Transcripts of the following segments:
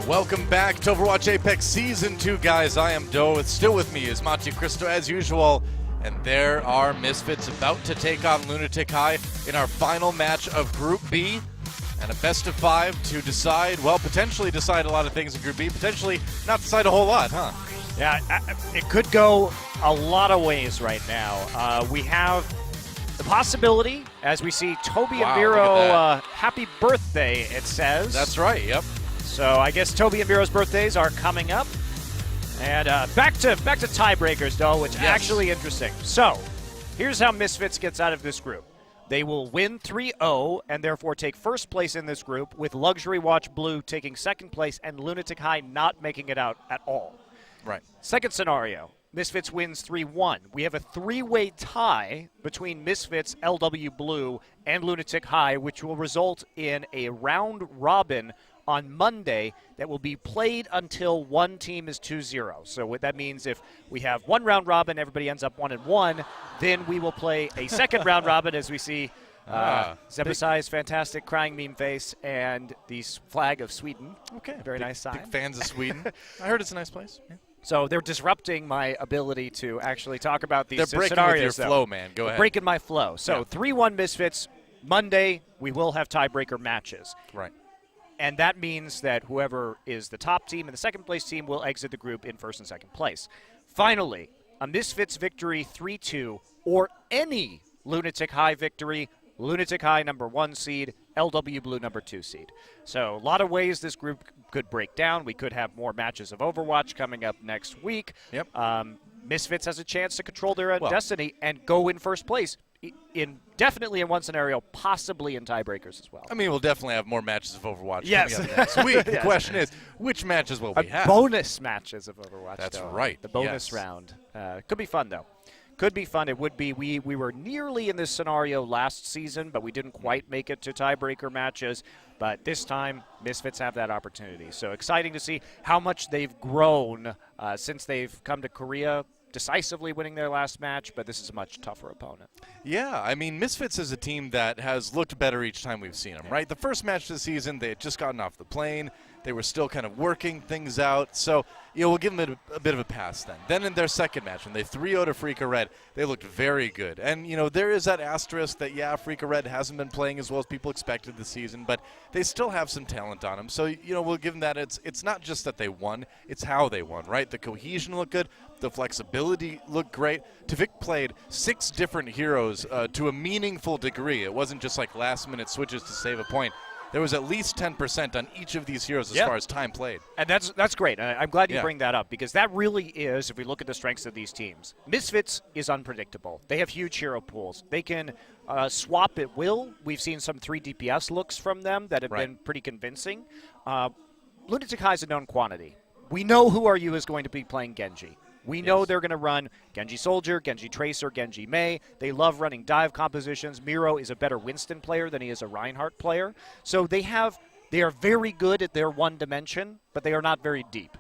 Welcome back to Overwatch Apex Season 2, guys. I am Doe. Still with me is Monte Cristo as usual. And there are Misfits about to take on Lunatic High in our final match of Group B. And a best of 5 to decide, well, potentially decide a lot of things in Group B. Potentially not decide a whole lot, huh? Yeah, it could go a lot of ways right now. We have the possibility, as we see Toby and Miro, happy birthday, it says. That's right, yep. So I guess Toby and Miro's birthdays are coming up. And back to tiebreakers, though, which is actually interesting. So here's how Misfits gets out of this group. They will win 3-0 and therefore take first place in this group, with Luxury Watch Blue taking second place and Lunatic High not making it out at all. Right. Second scenario, Misfits wins 3-1. We have a three-way tie between Misfits, LW Blue, and Lunatic High, which will result in a round robin on Monday that will be played until one team is 2-0. So what that means, if we have one round robin, everybody ends up 1-1, then we will play a second round robin, as we see Zebasai's fantastic crying meme face and the flag of Sweden. Okay. Very nice sign. Big fans of Sweden. I heard it's a nice place. Yeah. So they're disrupting my ability to actually talk about these scenarios. They're breaking with your flow, man. Go ahead. Breaking my flow. So 3-1 Misfits. Monday, we will have tiebreaker matches. Right. And that means that whoever is the top team and the second place team will exit the group in first and second place. Finally, a Misfits victory 3-2 or any Lunatic High victory, Lunatic High number 1 seed, LW Blue number 2 seed. So a lot of ways this group could break down. We could have more matches of Overwatch coming up next week. Yep. Misfits has a chance to control their own destiny and go in first place. Definitely in one scenario, possibly in tiebreakers as well. I mean, we'll definitely have more matches of Overwatch coming up next week. The question is, which matches will we have? Bonus matches of Overwatch. That's right. The bonus round. Could be fun, though. Could be fun. It would be. We were nearly in this scenario last season, but we didn't quite make it to tiebreaker matches. But this time, Misfits have that opportunity. So exciting to see how much they've grown since they've come to Korea, decisively winning their last match, but this is a much tougher opponent. Yeah, I mean, Misfits is a team that has looked better each time we've seen them, right? The first match of the season, they had just gotten off the plane. They were still kind of working things out. So, we'll give them a bit of a pass then. Then in their second match, when they 3-0'd Freaka Red, they looked very good. And, there is that asterisk that, Freaka Red hasn't been playing as well as people expected this season, but they still have some talent on them. So, we'll give them that. It's not just that they won, it's how they won, right? The cohesion looked good. The flexibility looked great. Tavik played 6 different heroes to a meaningful degree. It wasn't just like last-minute switches to save a point. There was at least 10% on each of these heroes as far as time played. And that's great. I'm glad you bring that up, because that really is, if we look at the strengths of these teams, Misfits is unpredictable. They have huge hero pools. They can swap at will. We've seen some 3 DPS looks from them that have been pretty convincing. Lunatic High is a known quantity. We know who RU is going to be playing Genji. We know they're going to run Genji Soldier, Genji Tracer, Genji Mei. They love running dive compositions. Miro is a better Winston player than he is a Reinhardt player. So they are very good at their one dimension, but they are not very deep.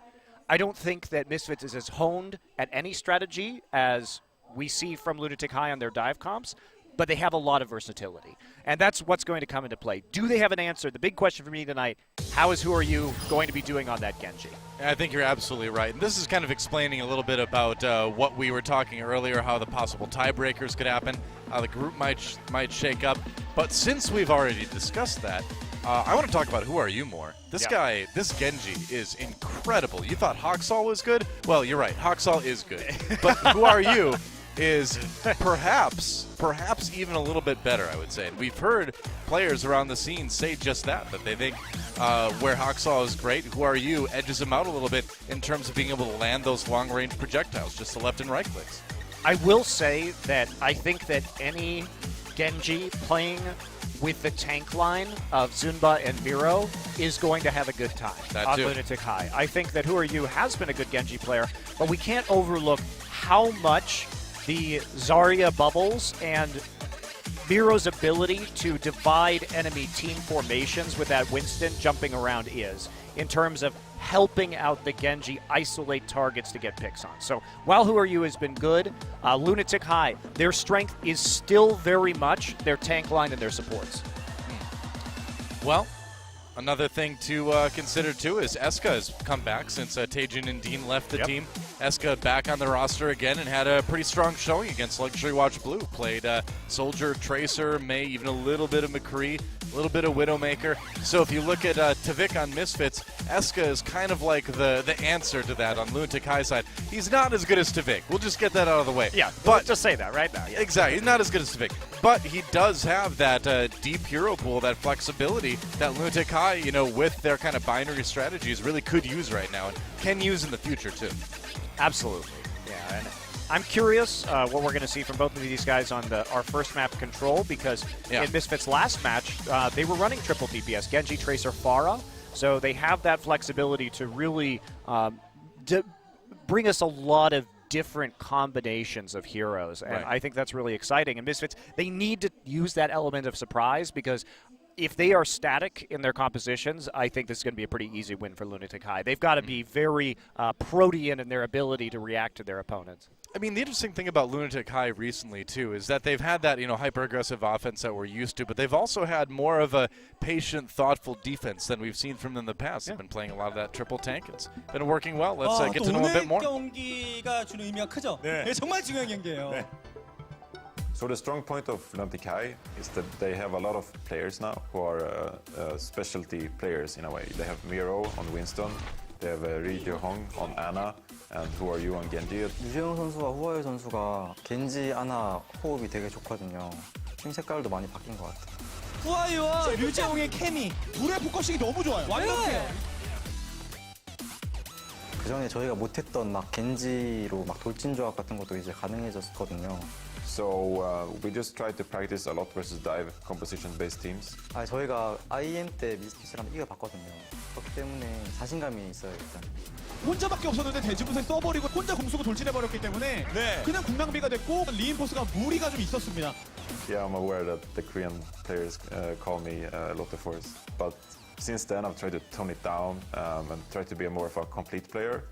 I don't think that Misfits is as honed at any strategy as we see from Lunatic High on their dive comps, but they have a lot of versatility. And that's what's going to come into play. Do they have an answer? The big question for me tonight, how is Who Are You going to be doing on that Genji? I think you're absolutely right. And this is kind of explaining a little bit about what we were talking earlier, how the possible tiebreakers could happen, how the group might shake up. But since we've already discussed that, I want to talk about Who Are You more. This guy, this Genji is incredible. You thought HOT6 was good? Well, you're right. HOT6 is good. But Who Are You is perhaps even a little bit better, I would say. And we've heard players around the scene say just that they think where HOT6 is great, Who Are You edges him out a little bit in terms of being able to land those long-range projectiles, just the left and right clicks. I will say that I think that any Genji playing with the tank line of Zunba and Miro is going to have a good time on Lunatic High. I think that Who Are You has been a good Genji player, but we can't overlook how much the Zarya bubbles and Miro's ability to divide enemy team formations with that Winston jumping around is, in terms of helping out the Genji isolate targets to get picks on. So while Who Are You has been good, Lunatic High, their strength is still very much their tank line and their supports. Well, Another thing to consider, too, is Eska has come back since Taejin and Dean left the team. Eska back on the roster again and had a pretty strong showing against Luxury Watch Blue. Played Soldier, Tracer, May, even a little bit of McCree, a little bit of Widowmaker. So if you look at Tavik on Misfits, Eska is kind of like the answer to that on Lunatic High side. He's not as good as Tavik. We'll just get that out of the way. Yeah, but just say that right now. Yeah. Exactly. He's not as good as Tavik. But he does have that deep hero pool, that flexibility that Lunatic High, you know, with their kind of binary strategies really could use right now and can use in the future too. Absolutely. Yeah. And I'm curious what we're going to see from both of these guys on our first map Control, because in Misfits' last match, they were running triple DPS, Genji, Tracer, Pharah. So they have that flexibility to really bring us a lot of different combinations of heroes. And I think that's really exciting. And Misfits, they need to use that element of surprise, because if they are static in their compositions, I think this is going to be a pretty easy win for Lunatic High. They've got to be very protean in their ability to react to their opponents. I mean, the interesting thing about Lunatic High recently, too, is that they've had that, you know, hyper-aggressive offense that we're used to, but they've also had more of a patient, thoughtful defense than we've seen from them in the past. They've been playing a lot of that triple tank. It's been working well. Let's get to know them a bit more. 경기가 주는 의미가 크죠? 네, 정말 중요한 경기예요. 네. So the strong point of Lunatic High is that they have a lot of players now who are specialty players in a way. They have Miro on Winston, they have Ri Hong on Ana, and who are you on Genji? 유재영 선수와 후아유 선수가 겐지, 아나 호흡이 되게 좋거든요. 팀 색깔도 많이 바뀐 것 같아요. 후아유와 류재홍의 케미, 둘의 포커싱이 너무 좋아요. 완벽해요. 그 전에 저희가 못했던 막 겐지로 막 돌진 조합 같은 것도 이제 가능해졌거든요. So we just try to practice a lot versus dive composition-based teams. 저희가 IM 때 미스핏이랑 이겨봤거든요. 그렇기 때문에 자신감이 있어요, 일단. 혼자밖에 없었는데 대지분세 써버리고 혼자 공수고 돌진해버렸기 때문에 그냥 국낭비가 됐고 리인포스가 무리가 좀 있었습니다. Yeah, I'm aware that the Korean players call me Lotte Force, but since then I've tried to tone it down and try to be more of a complete player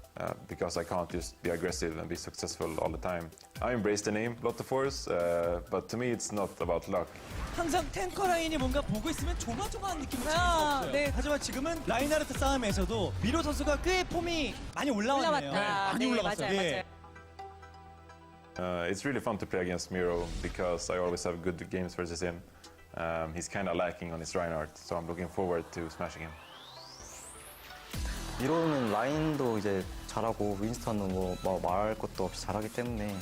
because I can't just be aggressive and be successful all the time. I embrace the name Lotte Force, but to me it's not about luck. 항상 탱커 라인이 뭔가 보고 있으면 조마조마한 느낌을 지울 수 없어요. 네. 하지만 지금은 라인하르트 싸움에서도 미로 선수가 꽤 폼이 많이 올라왔네요. 많이 올라갔어요. 예. It's really fun to play against Miro because I always have good games versus him. He's kind of lacking on his Reinhardt, so I'm looking forward to smashing him. 미로는 라인도 이제 잘하고 윈스턴은 뭐 말할 것도 없이 잘하기 때문에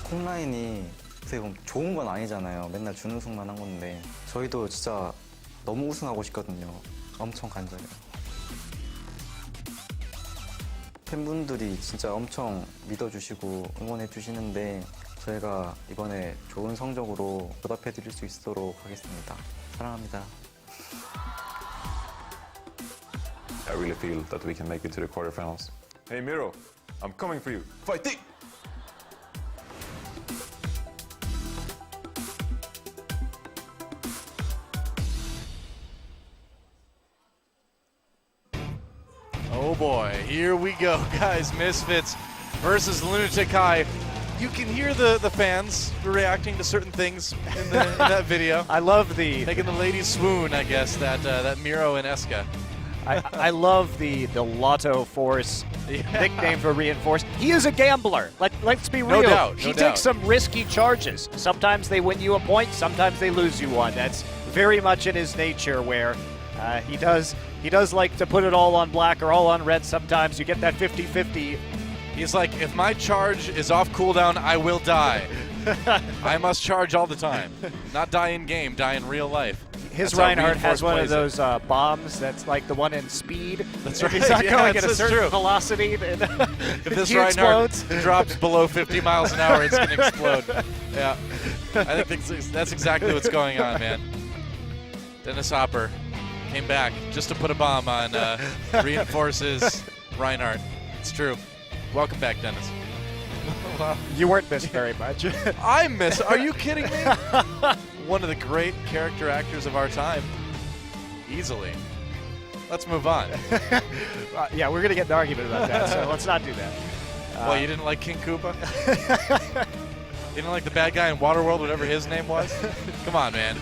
콩라인이 어떻게 보면 좋은 건 아니잖아요. 맨날 준우승만 한 건데 저희도 진짜 너무 우승하고 싶거든요. 엄청 간절해요. 팬분들이 진짜 엄청 믿어주시고 응원해주시는데 저희가 이번에 좋은 성적으로 보답해드릴 수 있도록 하겠습니다. 사랑합니다. I really feel that we can make it to the quarterfinals. Hey Miro, I'm coming for you. Fighting! Oh boy, here we go, guys. Misfits versus Lunatic High. You can hear the fans reacting to certain things in that video. I love the Making the ladies swoon, I guess, that Miro and Eska. I love the Lotto Force nickname for Reinforced. He is a gambler. Let's be real. No doubt. He takes some risky charges. Sometimes they win you a point, sometimes they lose you one. That's very much in his nature, where he does like to put it all on black or all on red sometimes. You get that 50-50. He's like, if my charge is off cooldown, I will die. I must charge all the time. Not die in game, die in real life. His That's how Reinhardt has one of plays those bombs that's like the one in Speed. That's right. He's not Yeah, going at a that's certain true. velocity. Then If this he Reinhardt explodes. drops below 50 miles an hour, it's going to explode. Yeah. I think that's exactly what's going on, man. Dennis Hopper came back just to put a bomb on Reinforce's Reinhardt. It's true. Welcome back, Dennis. You weren't missed very much. I miss. Are you kidding me? One of the great character actors of our time. Easily. Let's move on. Yeah, we're going to get an argument about that, so let's not do that. Well, you didn't like King Koopa? You didn't like the bad guy in Waterworld, whatever his name was? Come on, man.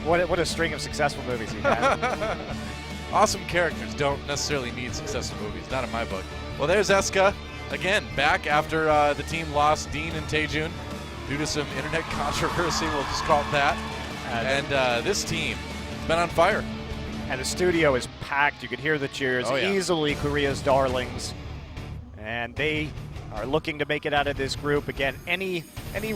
What a string of successful movies he had. Awesome characters don't necessarily need successful movies, not in my book. Well, there's Eska, again, back after the team lost Dean and Taejun due to some internet controversy, we'll just call it that. And this team has been on fire. And the studio is packed. You could hear the cheers. Oh, yeah. Easily Korea's darlings. And they are looking to make it out of this group. Again, any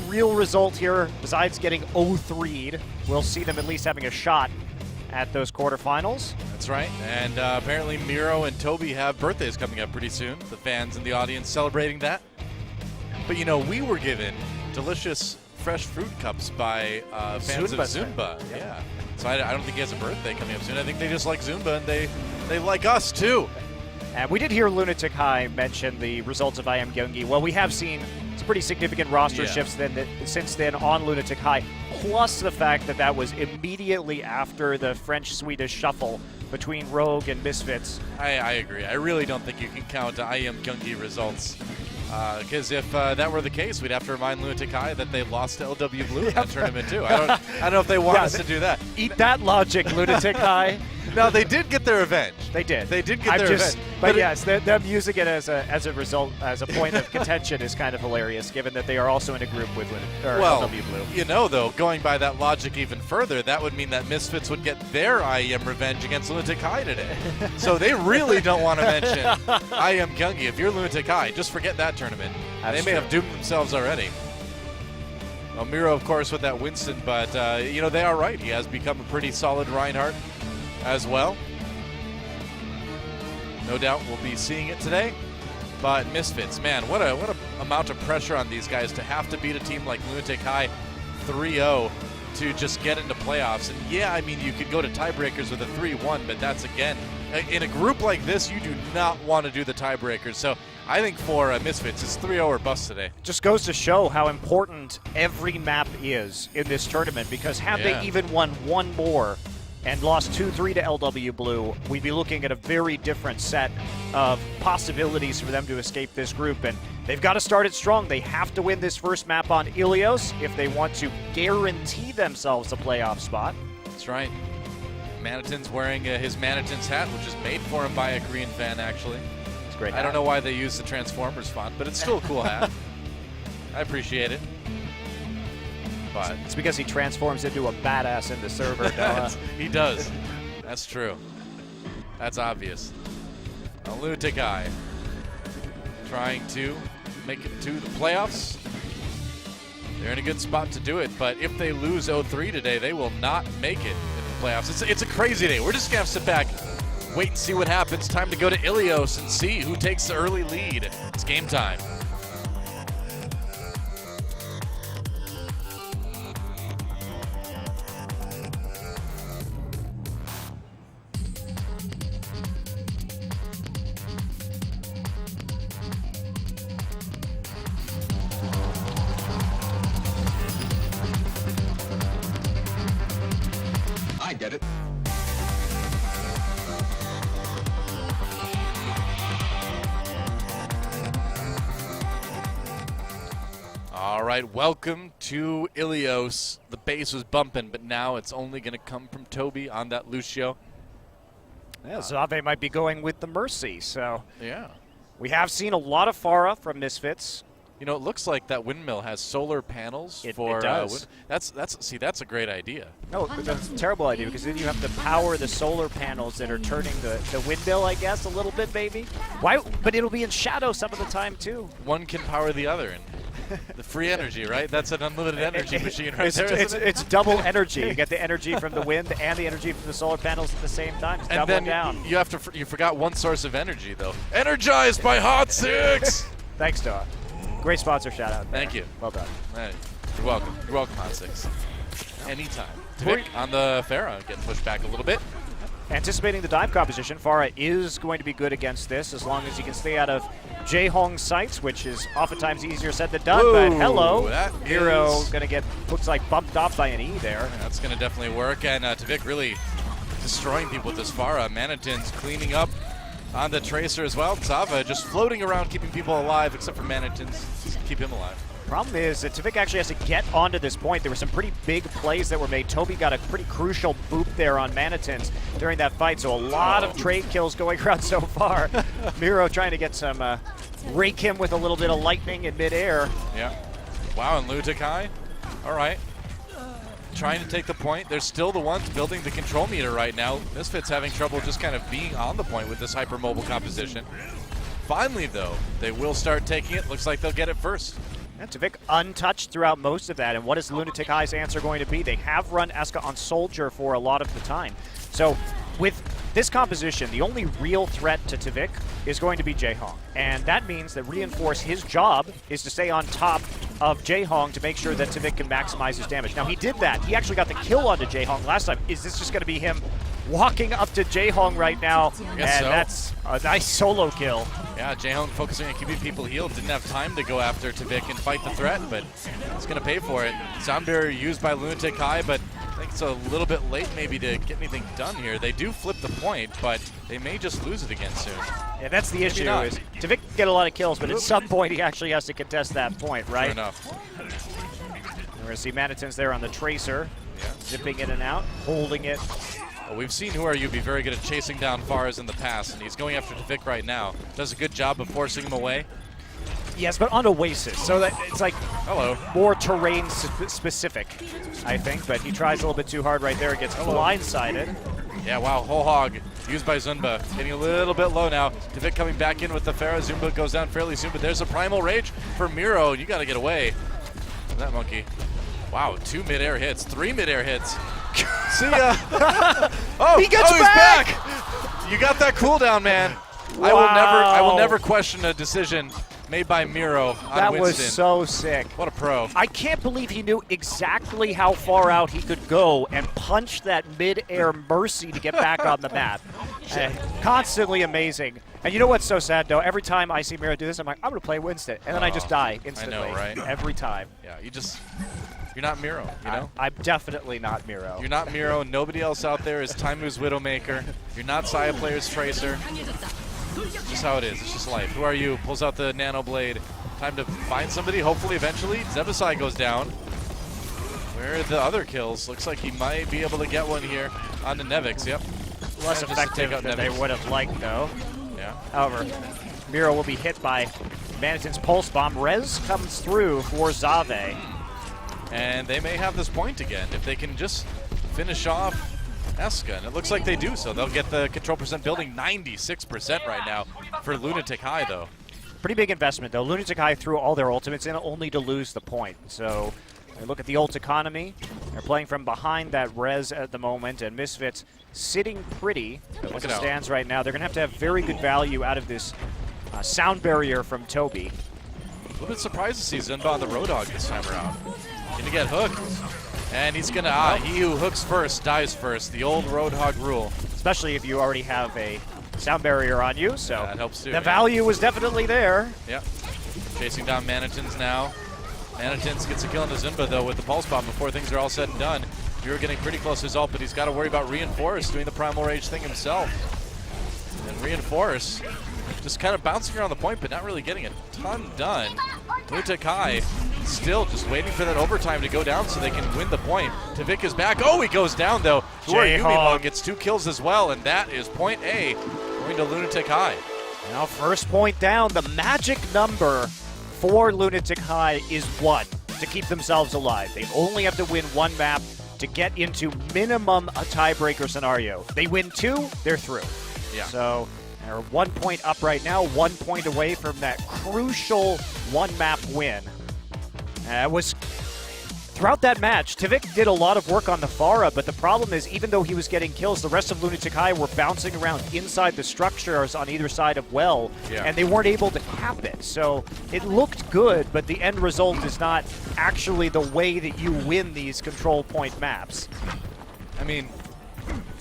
real result here besides getting 0-3'd, we'll see them at least having a shot at those quarterfinals. That's right. And apparently Miro and Toby have birthdays coming up pretty soon. The fans in the audience celebrating that. But, you know, we were given delicious fresh fruit cups by fans of Zumba. Yeah. So I don't think he has a birthday coming up soon. I think they just like Zumba, and they like us, too. And we did hear Lunatic High mention the results of IM Gyeonggi. Well, we have seen some pretty significant roster shifts since then on Lunatic High, plus the fact that that was immediately after the French-Swedish shuffle between Rogue and Misfits. I agree. I really don't think you can count IM Gyeonggi results. Because if that were the case, we'd have to remind Lunatic High that they lost to LW Blue in that tournament, too. I don't know if they want us to do that. Eat that logic, Lunatic High. No, they did get their revenge. They did. They did get their revenge. But yes, them using it as a result, as a point of contention is kind of hilarious, given that they are also in a group with LW Blue. You know, though, going by that logic even further, that would mean that Misfits would get their IEM revenge against Lunatic High today. So they really don't want to mention IEM Gyeonggi. If you're Lunatic High, just forget that tournament. They may have doomed themselves already. Well, Miro, of course, with that Winston, but, you know, they are right. He has become a pretty solid Reinhardt as well. No doubt we'll be seeing it today. But Misfits, man, what a amount of pressure on these guys to have to beat a team like Lunatic High 3-0 to just get into playoffs. And yeah, I mean, you could go to tiebreakers with a 3-1, but that's, again, in a group like this, you do not want to do the tiebreakers. So I think for Misfits, it's 3-0 or bust today. Just goes to show how important every map is in this tournament, because had they even won one more and lost 2-3 to LW Blue, we'd be looking at a very different set of possibilities for them to escape this group. And they've got to start it strong. They have to win this first map on Ilios if they want to guarantee themselves a playoff spot. That's right. Manitin's wearing his Manitin's hat, which is made for him by a Korean fan, actually. It's great. I don't know why they use the Transformers font, but it's still a cool hat. I appreciate it. But it's because he transforms into a badass in the server. He does. That's true. That's obvious. A Lunatic High trying to make it to the playoffs. They're in a good spot to do it, but if they lose 0-3 today, they will not make it in the playoffs. It's a crazy day. We're just going to sit back, wait and see what happens. Time to go to Ilios and see who takes the early lead. It's game time. Get it? All right, welcome to Ilios. The base was bumping, but now it's only going to come from Toby on that Lucio. Yeah, Zave might be going with the Mercy, so yeah, we have seen a lot of Pharah from Misfits. You know, it looks like that windmill has solar panels for. It does. That's a great idea. No, that's a terrible idea, because then you have to power the solar panels that are turning the windmill, I guess, a little bit, maybe. Why? But it'll be in shadow some of the time too. One can power the other, and the free energy, right? That's an unlimited energy machine, right there. It's double energy. You get the energy from the wind and the energy from the solar panels at the same time. It's and doubling then down. You forgot one source of energy though. Energized by HOT6. Thanks, Doa. Great sponsor shout out. Thank you. Well done. Hey, you're welcome. You're welcome, HOT6. Anytime. Vic on the Pharah getting pushed back a little bit. Anticipating the dive composition, Pharah is going to be good against this as long as he can stay out of Jae-Hong's sights, which is oftentimes easier said than done. Ooh, but hello, that Hero going to get, looks like, bumped off by an E there. Yeah, that's going to definitely work. And Tavik really destroying people with this Pharah. Manitin's cleaning up On the Tracer as well. Zava just floating around, keeping people alive, except for Manitons. Just keep him alive. Problem is that Tvik actually has to get onto this point. There were some pretty big plays that were made. Toby got a pretty crucial boop there on Manitons during that fight, so a lot of trade kills going around so far. Miro trying to get some, rake him with a little bit of lightning in midair. Yeah. Wow, and Lunatic high. All right. Trying to take the point. They're still the ones building the control meter right now. Misfits having trouble just kind of being on the point with this hypermobile composition. Finally, though, they will start taking it. Looks like they'll get it first. And Tvik untouched throughout most of that. And what is Lunatic High's answer going to be? They have run Eska on Soldier for a lot of the time. So with this composition, the only real threat to Tvik is going to be Jaehong. And that means that Reinforce, his job is to stay on top of Jaehong to make sure that Tvik can maximize his damage. Now he did that. He actually got the kill onto Jaehong last time. Is this just going to be him walking up to Jaehong right now? And so. That's a nice solo kill. Yeah, Jaehong focusing on keeping people healed. Didn't have time to go after Tvik and fight the threat, but he's going to pay for it. Sound barrier used by Lunatic High, but I think it's a little bit late maybe to get anything done here. They do flip the point, but they may just lose it again soon. Yeah, that's the issue. not. Is Tvik can get a lot of kills, but at some point he actually has to contest that point, right? Fair enough. We're going to see Manitons there on the Tracer, zipping in and out, holding it. Well, we've seen Who Are You be very good at chasing down Fars in the past, and he's going after Tvik right now. Does a good job of forcing him away. Yes, but on Oasis, so that it's like more terrain specific, I think. But he tries a little bit too hard right there. Gets blindsided. Yeah, wow, whole hog used by Zunba. Getting a little bit low now. Tvik coming back in with the Pharah. Zumba goes down fairly soon, but there's a Primal Rage for Miro. You got to get away from that monkey. Wow, 2 mid-air hits, 3 mid-air hits. See ya. He gets he's back! You got that cooldown, man. Wow. I will never question a decision made by Miro on That Winston. was so sick. What a pro. I can't believe he knew exactly how far out he could go and punch that mid-air Mercy to get back on the map. Constantly amazing. And you know what's so sad, though? Every time I see Miro do this, I'm like, I'm going to play Winston. And then I just die instantly. I know, right? Every time. Yeah, you're not Miro, you know? I'm definitely not Miro. You're not Miro. Nobody else out there is Taimu's Widowmaker. You're not Saya Player's Tracer. It's just how it is. It's just life. Who Are You? Pulls out the Nano Blade. Time to find somebody, hopefully, eventually. Zebasai goes down. Where are the other kills? Looks like he might be able to get one here on the Nevix. Yep. Less Just effective take out than they Nevix. would have liked, though. Yeah. However, Miro will be hit by Maniton's Pulse Bomb. Rez comes through for Zave. And they may have this point again if they can just finish off Eska. And it looks like they do, so they'll get the control percent building 96% right now for Lunatic High, though. Pretty big investment, though. Lunatic High threw all their ultimates in only to lose the point. So they look at the ult economy. They're playing from behind that res at the moment, and Misfits sitting pretty as it stands right now. They're going to have very good value out of this sound barrier from Toby. A little bit surprised to see Zunba on the Roadhog this time around. Gonna get hooked. And he's gonna, he who hooks first dies first. The old Roadhog rule. Especially if you already have a sound barrier on you, so that helps too. The value was definitely there. Yep. Chasing down Manitons now. Manitons gets a kill into Zunba though with the Pulse Bomb before things are all said and done. You're getting pretty close to his ult, but he's got to worry about Reinforce doing the Primal Rage thing himself. And Reinforce just kind of bouncing around the point, but not really getting a ton done. Lunatic High still just waiting for that overtime to go down so they can win the point. Tvik is back. Oh, he goes down though. Jaehong gets 2 kills as well, and that is point A going to Lunatic High. Now first point down. The magic number for Lunatic High is 1 to keep themselves alive. They only have to win 1 map to get into minimum a tiebreaker scenario. They win 2, they're through. Yeah. So they're 1 point up right now, 1 point away from that crucial 1 map win. Throughout that match, Tvik did a lot of work on the Pharah, but the problem is even though he was getting kills, the rest of Lunatic High were bouncing around inside the structures on either side of Well, and they weren't able to cap it. So it looked good, but the end result is not actually the way that you win these control point maps. I mean,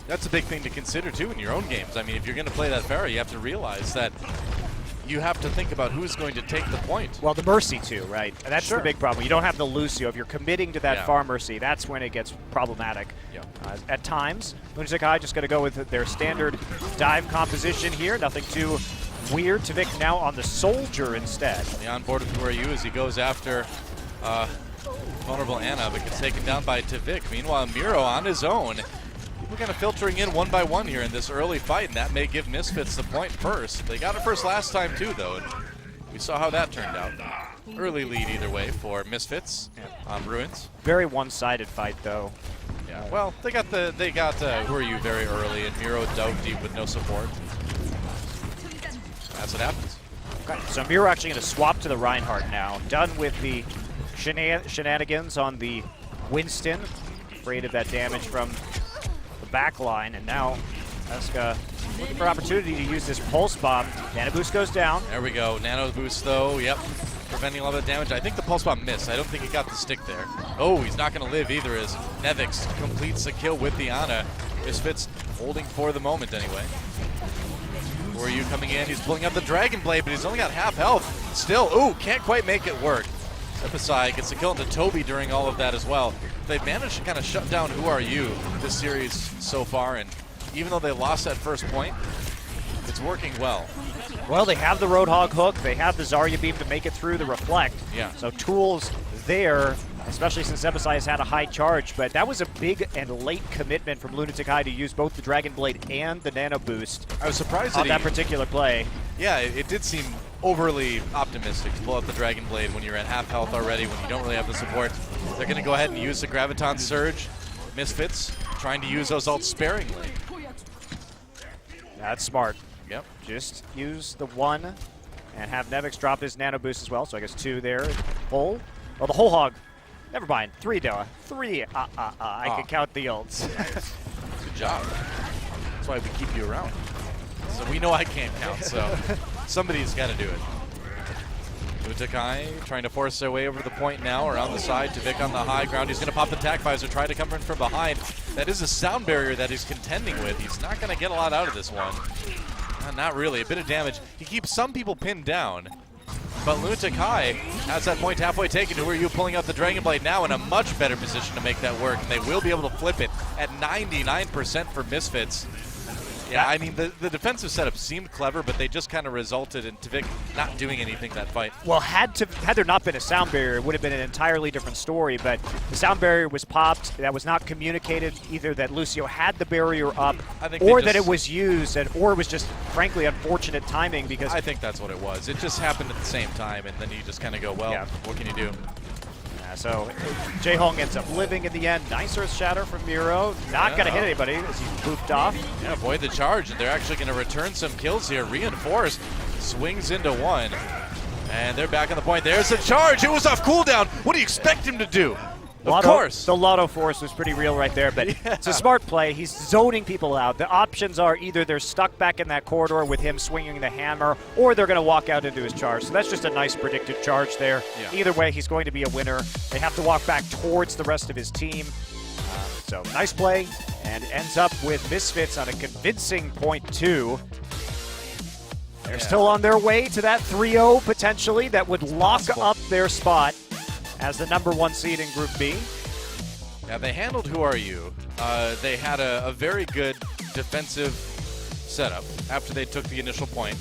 that's a big thing to consider too in your own games. I mean, if you're going to play that Pharah, you have to realize that you have to think about who's going to take the point. Well, the Mercy too, right? That's Sure. the big problem. You don't have the Lucio. If you're committing to that Yeah. far Mercy, that's when it gets problematic. Yeah. At times, Lunatic High just going to go with their standard dive composition here. Nothing too weird. Tvik now on the Soldier instead. The on board with Who Are You as he goes after vulnerable Ana, but gets taken down by Tvik. Meanwhile, Miro on his own. People kind of filtering in one by one here in this early fight, and that may give Misfits the point first. They got it first last time too, though, and we saw how that turned out. Early lead either way for Misfits on Ruins. Very one-sided fight, though. Yeah, well, they got Who Are You very early, and Miro dove deep with no support. That's what happens. Okay, so Miro actually going to swap to the Reinhardt now. Done with the shenanigans on the Winston. Afraid of that damage from the back line, and now Eska looking for opportunity to use this Pulse Bomb. Nano Boost goes down. There we go. Nano Boost, though. Yep. Preventing a lot of the damage. I think the Pulse Bomb missed. I don't think he got the stick there. Oh, he's not going to live either as Nevix completes the kill with the Ana. Misfits holding for the moment anyway. Who Are You coming in? He's pulling out the Dragon Blade, but he's only got half health. Still, ooh, can't quite make it work. Epicide gets a kill into Toby during all of that as well. They've managed to kind of shut down Who Are You this series so far, and even though they lost that first point, it's working well. Well, they have the Roadhog hook. They have the Zarya beam to make it through the Reflect. Yeah. So tools there, especially since Epicide has had a high charge. But that was a big and late commitment from Lunatic High to use both the Dragon Blade and the Nano Boost I was surprised on that that particular play. Yeah, it did seem overly optimistic to pull out the Dragon Blade when you're at half health already, when you don't really have the support. They're going to go ahead and use the Graviton Surge. Misfits trying to use those ults sparingly. That's smart. Yep. Just use the one and have Nevix drop his Nano Boost as well. So I guess 2 there. Full. Well, the whole hog. Never mind. 3 Doa. 3. I can count the ults. Good job. That's why we keep you around. So we know I can't count, so somebody's got to do it. Utakai trying to force their way over the point now, around the side. Tvik on the high ground. He's going to pop the tac visor, try to come in from behind. That is a sound barrier that he's contending with. He's not going to get a lot out of this one. Not really. A bit of damage. He keeps some people pinned down. But Lunatic High has that point halfway taken. Who Are You pulling out the Dragon Blade now in a much better position to make that work. And they will be able to flip it at 99% for Misfits. Yeah, I mean, the defensive setup seemed clever, but they just kind of resulted in Tvik not doing anything that fight. Well, had there not been a sound barrier, it would have been an entirely different story. But the sound barrier was popped. That was not communicated either that Lucio had the barrier up, or that it was used, or it was just, frankly, unfortunate timing. Because I think that's what it was. It just happened at the same time, and then you just kind of go, well, what can you do? So Jae-Hong ends up living in the end. Nice Earth Shatter from Miro. Not going to hit anybody as he's booped off. Yeah, avoid the charge, and they're actually going to return some kills here. Reinforced swings into one, and they're back on the point. There's the charge. It was off cooldown. What do you expect him to do? Of course. The Lotto Force was pretty real right there, but it's a smart play. He's zoning people out. The options are either they're stuck back in that corridor with him swinging the hammer, or they're going to walk out into his charge. So that's just a nice predicted charge there. Yeah. Either way, he's going to be a winner. They have to walk back towards the rest of his team. So nice play, and ends up with Misfits on a convincing .2. They're still on their way to that 3-0 potentially that would lock up their spot as the #1 seed in Group B. Yeah, they handled Who Are You. They had a very good defensive setup after they took the initial point.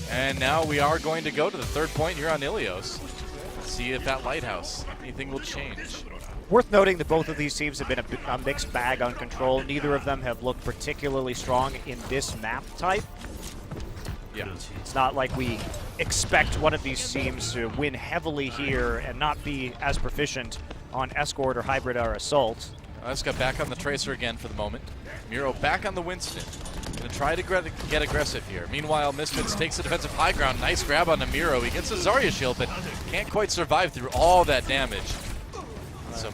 And now we are going to go to the 3rd point here on Ilios. See if that lighthouse, anything will change. Worth noting that both of these teams have been a mixed bag on control. Neither of them have looked particularly strong in this map type. Yeah. It's not like we expect one of these teams to win heavily here and not be as proficient on Escort or Hybrid or Assault. Eska back on the Tracer again for the moment. Miro back on the Winston. Going to try to get aggressive here. Meanwhile, Misfits takes the defensive high ground. Nice grab on the Miro. He gets a Zarya shield, but can't quite survive through all that damage. So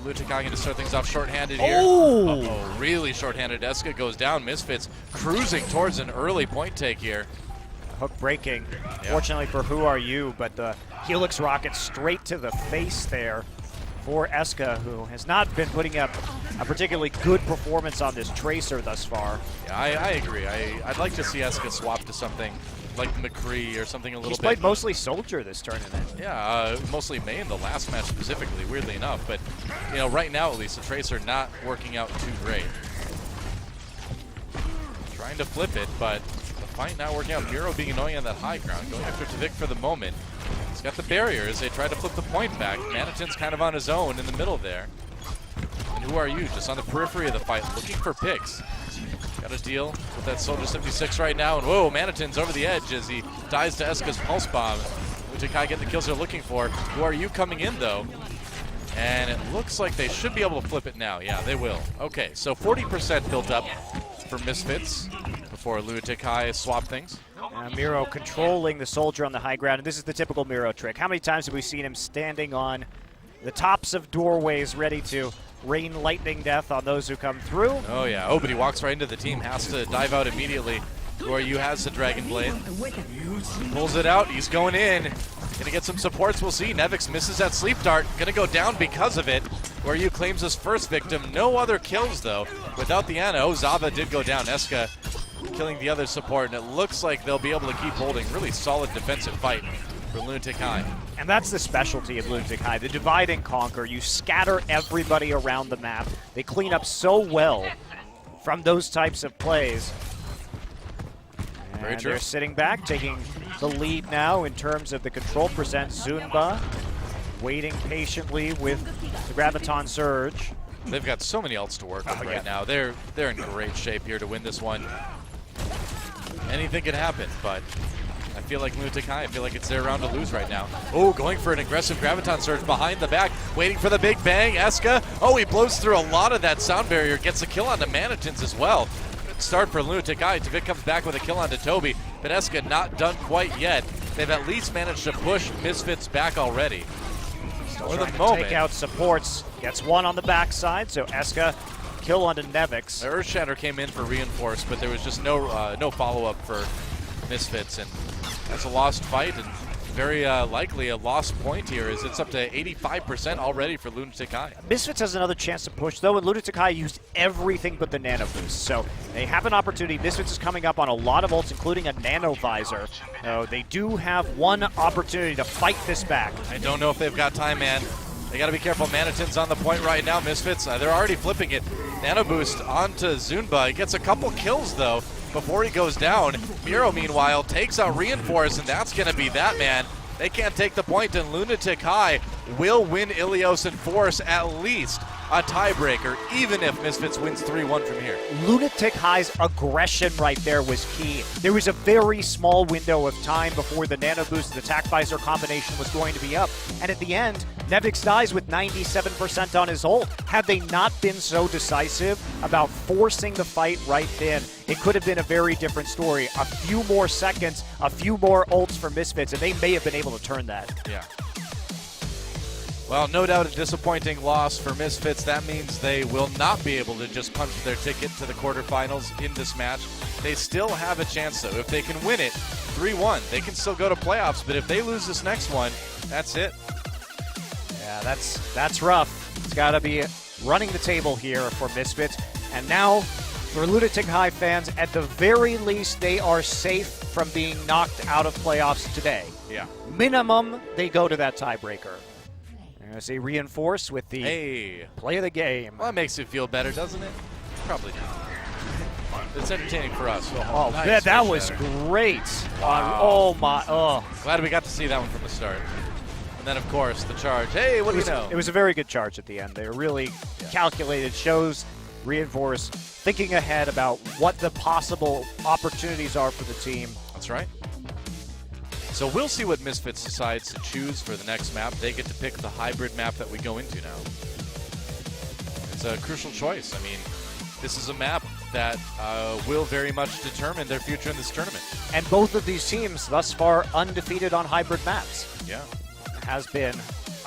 Lunatic going to start things off shorthanded here. Oh! Really shorthanded. Eska goes down. Misfits cruising towards an early point take here. Hook breaking, fortunately for Who Are You, but the Helix rocket straight to the face there for Eska, who has not been putting up a particularly good performance on this Tracer thus far. Yeah, I agree. I'd like to see Eska swap to something like McCree or something a little He's bit. played mostly Soldier this tournament. Yeah, mostly main the last match specifically, weirdly enough. But, you know, right now at least, the Tracer not working out too great. Trying to flip it, but the fight not working out. Miro being annoying on that high ground, going after Tvik for the moment. He's got the barriers. They try to flip the point back. Manitin's kind of on his own in the middle there. And who are you? Just on the periphery of the fight, looking for picks. Got to deal with that Soldier 76 right now. And whoa, Manitin's over the edge as he dies to Eska's Pulse Bomb. Lunatic getting the kills they're looking for. Who are you coming in, though? And it looks like they should be able to flip it now. Yeah, they will. Okay, so 40% built up for Misfits before Lunatic swap things. Miro controlling the Soldier on the high ground. And this is the typical Miro trick. How many times have we seen him standing on the tops of doorways ready to rain lightning death on those who come through? Oh, yeah. Oh, but he walks right into the team. Has to dive out immediately. Where you has the Dragon Blade. Pulls it out. He's going in. Gonna get some supports. We'll see. Nevix misses that sleep dart. Gonna go down because of it. Where you claims his first victim. No other kills, though. Without the Ana. Oh, Zava did go down. Eska killing the other support. And it looks like they'll be able to keep holding. Really solid defensive fight for Lunatic High. And that's the specialty of Lunatic High, the divide and conquer. You scatter everybody around the map. They clean up so well from those types of plays. Very And true. they're sitting back, taking the lead now in terms of the control percent. Zunba waiting patiently with the Graviton Surge. They've got so many ults to work with right now. They're in great shape here to win this one. Anything can happen, but I feel like Lunatic High, I feel like it's their round to lose right now. Oh, going for an aggressive Graviton Surge behind the back, waiting for the big bang. Eska, oh, he blows through a lot of that sound barrier, gets a kill on the Manitins as well. Good start for Lunatic High. Tvik comes back with a kill onto Toby, but Eska not done quite yet. They've at least managed to push Misfits back already. For the moment. Take out supports, gets one on the backside, so Eska kill onto Nevix. The Earthshatter came in for reinforce, but there was just no follow-up for Misfits, and that's a lost fight, and very likely a lost point here, as it's up to 85% already for Lunatic High. Misfits has another chance to push, though, and Lunatic High used everything but the Nano Boost, so they have an opportunity. Misfits is coming up on a lot of ults, including a Nano Visor. So they do have one opportunity to fight this back. I don't know if they've got time, man. They got to be careful. Manitin's on the point right now. Misfits, they're already flipping it. Nano Boost onto Zunba. He gets a couple kills, though, before he goes down. Miro, meanwhile, takes out Reinforce, and that's going to be that, man. They can't take the point, and Lunatic High will win Ilios and force at least a tiebreaker, even if Misfits wins 3-1 from here. Lunatic High's aggression right there was key. There was a very small window of time before the Nano Boost and the Attack Visor combination was going to be up. And at the end, Nevix dies with 97% on his ult. Had they not been so decisive about forcing the fight right then, it could have been a very different story. A few more seconds, a few more ults for Misfits, and they may have been able to turn that. Yeah. Well, no doubt a disappointing loss for Misfits. That means they will not be able to just punch their ticket to the quarterfinals in this match. They still have a chance, though. If they can win it 3-1, they can still go to playoffs. But if they lose this next one, that's it. Yeah, that's rough. It's got to be running the table here for Misfits. And now, for Lunatic High fans, at the very least, they are safe from being knocked out of playoffs today. Yeah. Minimum, they go to that tiebreaker. I see Reinforce with the play of the game. Well, that makes you feel better, doesn't it? Probably not. It's entertaining for us. Oh, nice. that was great. Wow. Oh, my. Oh. Glad we got to see that one from the start. And then, of course, the charge. Hey, what do you know? It was a very good charge at the end. They were really calculated. Shows Reinforce thinking ahead about what the possible opportunities are for the team. That's right. So we'll see what Misfits decides to choose for the next map. They get to pick the hybrid map that we go into now. It's a crucial choice. I mean, this is a map that will very much determine their future in this tournament. And both of these teams thus far undefeated on hybrid maps. Yeah. Has been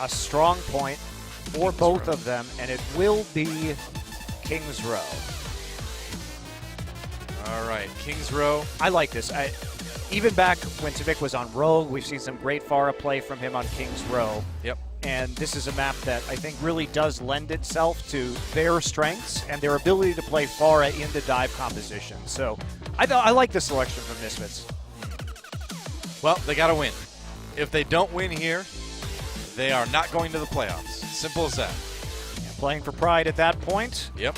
a strong point for both of them, and it will be Kings Row. All right, Kings Row. I like this. Even back when Tvik was on Rogue, we've seen some great Pharah play from him on Kings Row. Yep. And this is a map that I think really does lend itself to their strengths and their ability to play Pharah in the dive composition. So I like the selection from Misfits. Well, they got to win. If they don't win here, they are not going to the playoffs. Simple as that. Yeah, playing for pride at that point. Yep.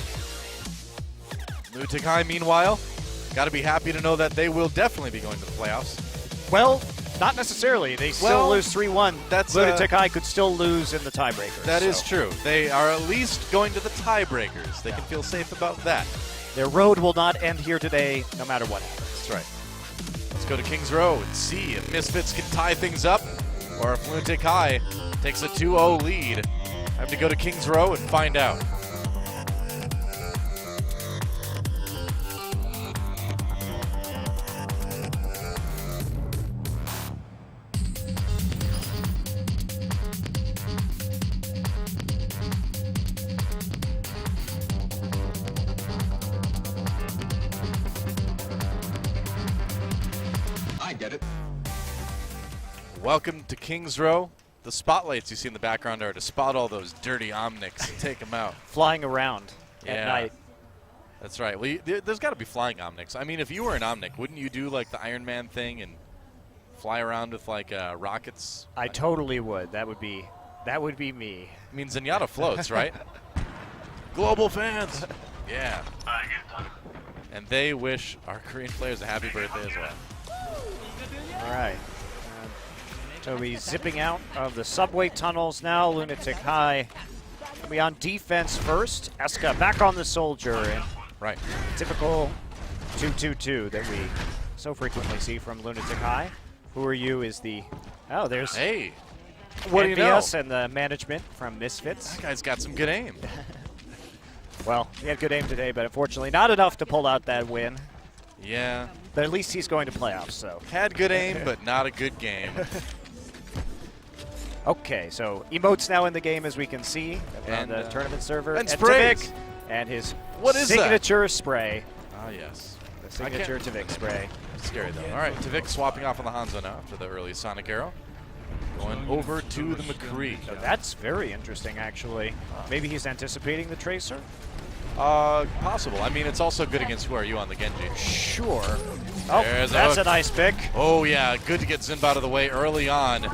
Lunatic High, meanwhile, got to be happy to know that they will definitely be going to the playoffs. Well, not necessarily. They still lose 3-1. That's Lunatic High could still lose in the tiebreakers. That is true. They are at least going to the tiebreakers. They can feel safe about that. Their road will not end here today, no matter what happens. That's right. Let's go to Kings Row and see if Misfits can tie things up or if Lunatic High takes a 2-0 lead. I have to go to Kings Row and find out. Welcome to Kings Row. The spotlights you see in the background are to spot all those dirty Omnics and take them out. Flying around at night. That's right. Well, there's got to be flying Omnics. I mean, if you were an Omnic, wouldn't you do like the Iron Man thing and fly around with like rockets? I totally would. That would be me. I mean, Zenyatta floats, right? Global fans. Yeah. And they wish our Korean players a happy birthday as well. All right. Toby zipping out of the subway tunnels now. Lunatic High will be on defense first. Eska back on the soldier. And right. Typical 2-2-2 that we so frequently see from Lunatic High. Who Are You is the... Oh, there's... Hey. What do you know? NBS and the management from Misfits. That guy's got some good aim. Well, he had good aim today, but unfortunately not enough to pull out that win. Yeah. But at least he's going to playoffs, so... Had good aim, but not a good game. Okay, so emotes now in the game, as we can see on the tournament server. And sprays. Tavik and his What is signature spray. Ah, yes. The signature Tavik spray. Scary, though. All right, Tavik swapping off on the Hanzo now after the early Sonic Arrow. Going over to the McCree. So that's very interesting, actually. Maybe he's anticipating the Tracer? Possible. I mean, it's also good against Who Are You on the Genji. Sure. Oh, There's that's a nice pick. Oh, yeah. Good to get Zimba out of the way early on.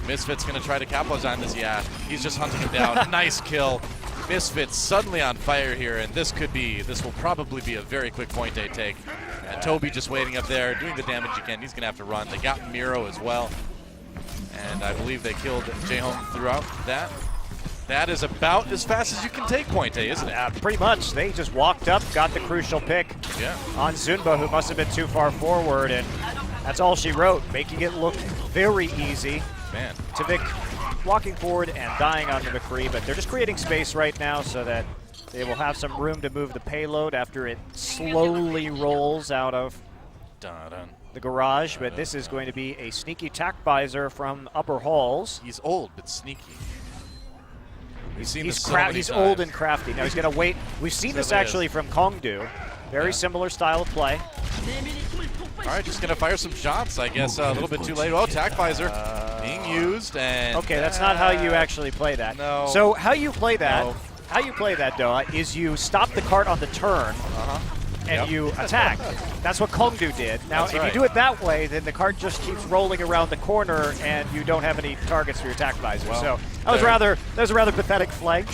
Misfits going to try to capitalize on this. Yeah, he's just hunting him down. Nice kill. Misfits suddenly on fire here, and this will probably be a very quick point A take. And Toby just waiting up there, doing the damage again. He's going to have to run. They got Miro as well. And I believe they killed J-Home throughout that. That is about as fast as you can take point A, isn't it? Pretty much. They just walked up, got the crucial pick on Zunba, who must have been too far forward, and that's all she wrote, making it look very easy. Man. Tavik walking forward and dying on the McCree, but they're just creating space right now so that they will have some room to move the payload after it slowly rolls out of the garage. But this is going to be a sneaky tack visor from Upper Halls. He's old, but sneaky. He's old and crafty. Now he's going to wait. We've seen this actually from Kongdu. Very similar style of play. All right, just going to fire some shots, I guess. A little bit too late. Oh, tack visor being used. And okay, that's not how you actually play that. No. So how you play that, Doa, is you stop the cart on the turn and you attack. That's what Kongdu did. Now, if you do it that way, then the cart just keeps rolling around the corner and you don't have any targets for your tack visor. Well, so that was a rather pathetic flank.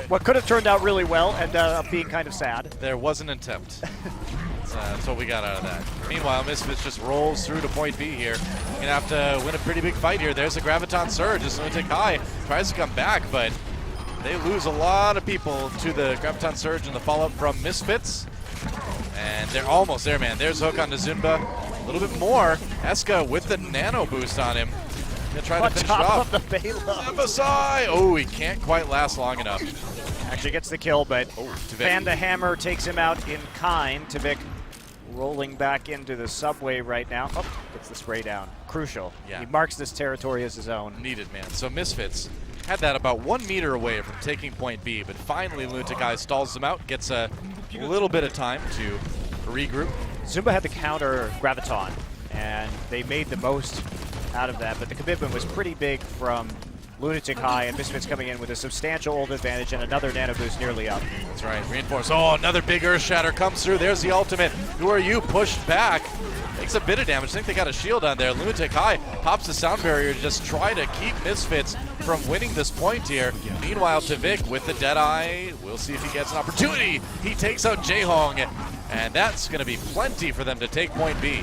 What could have turned out really well and up being kind of sad. There was an attempt. That's what we got out of that. Meanwhile, Misfits just rolls through to point B here. Gonna have to win a pretty big fight here. There's a Graviton Surge. Just Lunatic High tries to come back, but they lose a lot of people to the Graviton Surge and the follow-up from Misfits. And they're almost there, man. There's Hook on to Zunba. A little bit more. Eska with the nano boost on him. Gonna try to finish off. Of the payload. Zimba-sai! Oh, he can't quite last long enough. Actually gets the kill, but Fan the Hammer takes him out in kind. Tavik rolling back into the subway right now. Oh, gets the spray down. Crucial. Yeah. He marks this territory as his own. Needed, man. So Misfits had that about 1 meter away from taking point B, but finally Lunatic High stalls them out, gets a little bit of time to regroup. Zumba had the counter Graviton, and they made the most out of that, but the commitment was pretty big from Lunatic High, and Misfits coming in with a substantial ult advantage and another nano boost nearly up. That's right, reinforce. Oh, another big Earth Shatter comes through. There's the ultimate. Who Are You pushed back. Takes a bit of damage. I think they got a shield on there. Lunatic High pops the sound barrier to just try to keep Misfits from winning this point here. Meanwhile, Tavik with the Deadeye. We'll see if he gets an opportunity. He takes out Jaehong, and that's going to be plenty for them to take point B.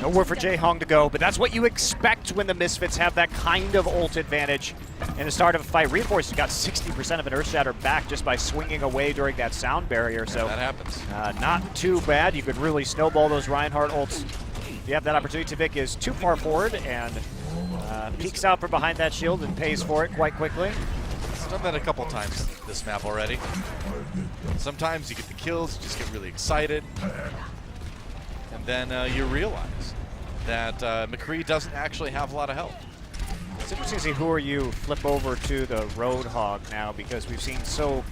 Nowhere for Jaehong to go, but that's what you expect when the Misfits have that kind of ult advantage in the start of a fight. Reinforced got 60% of an Earthshatter back just by swinging away during that sound barrier, so that happens. Not too bad. You could really snowball those Reinhardt ults. If you have that opportunity, Tavik is too far forward and peeks out from behind that shield and pays for it quite quickly. He's done that a couple times this map already. Sometimes you get the kills, you just get really excited. And then you realize that McCree doesn't actually have a lot of health. It's interesting to see who are you flip over to the Roadhog now, because we've seen so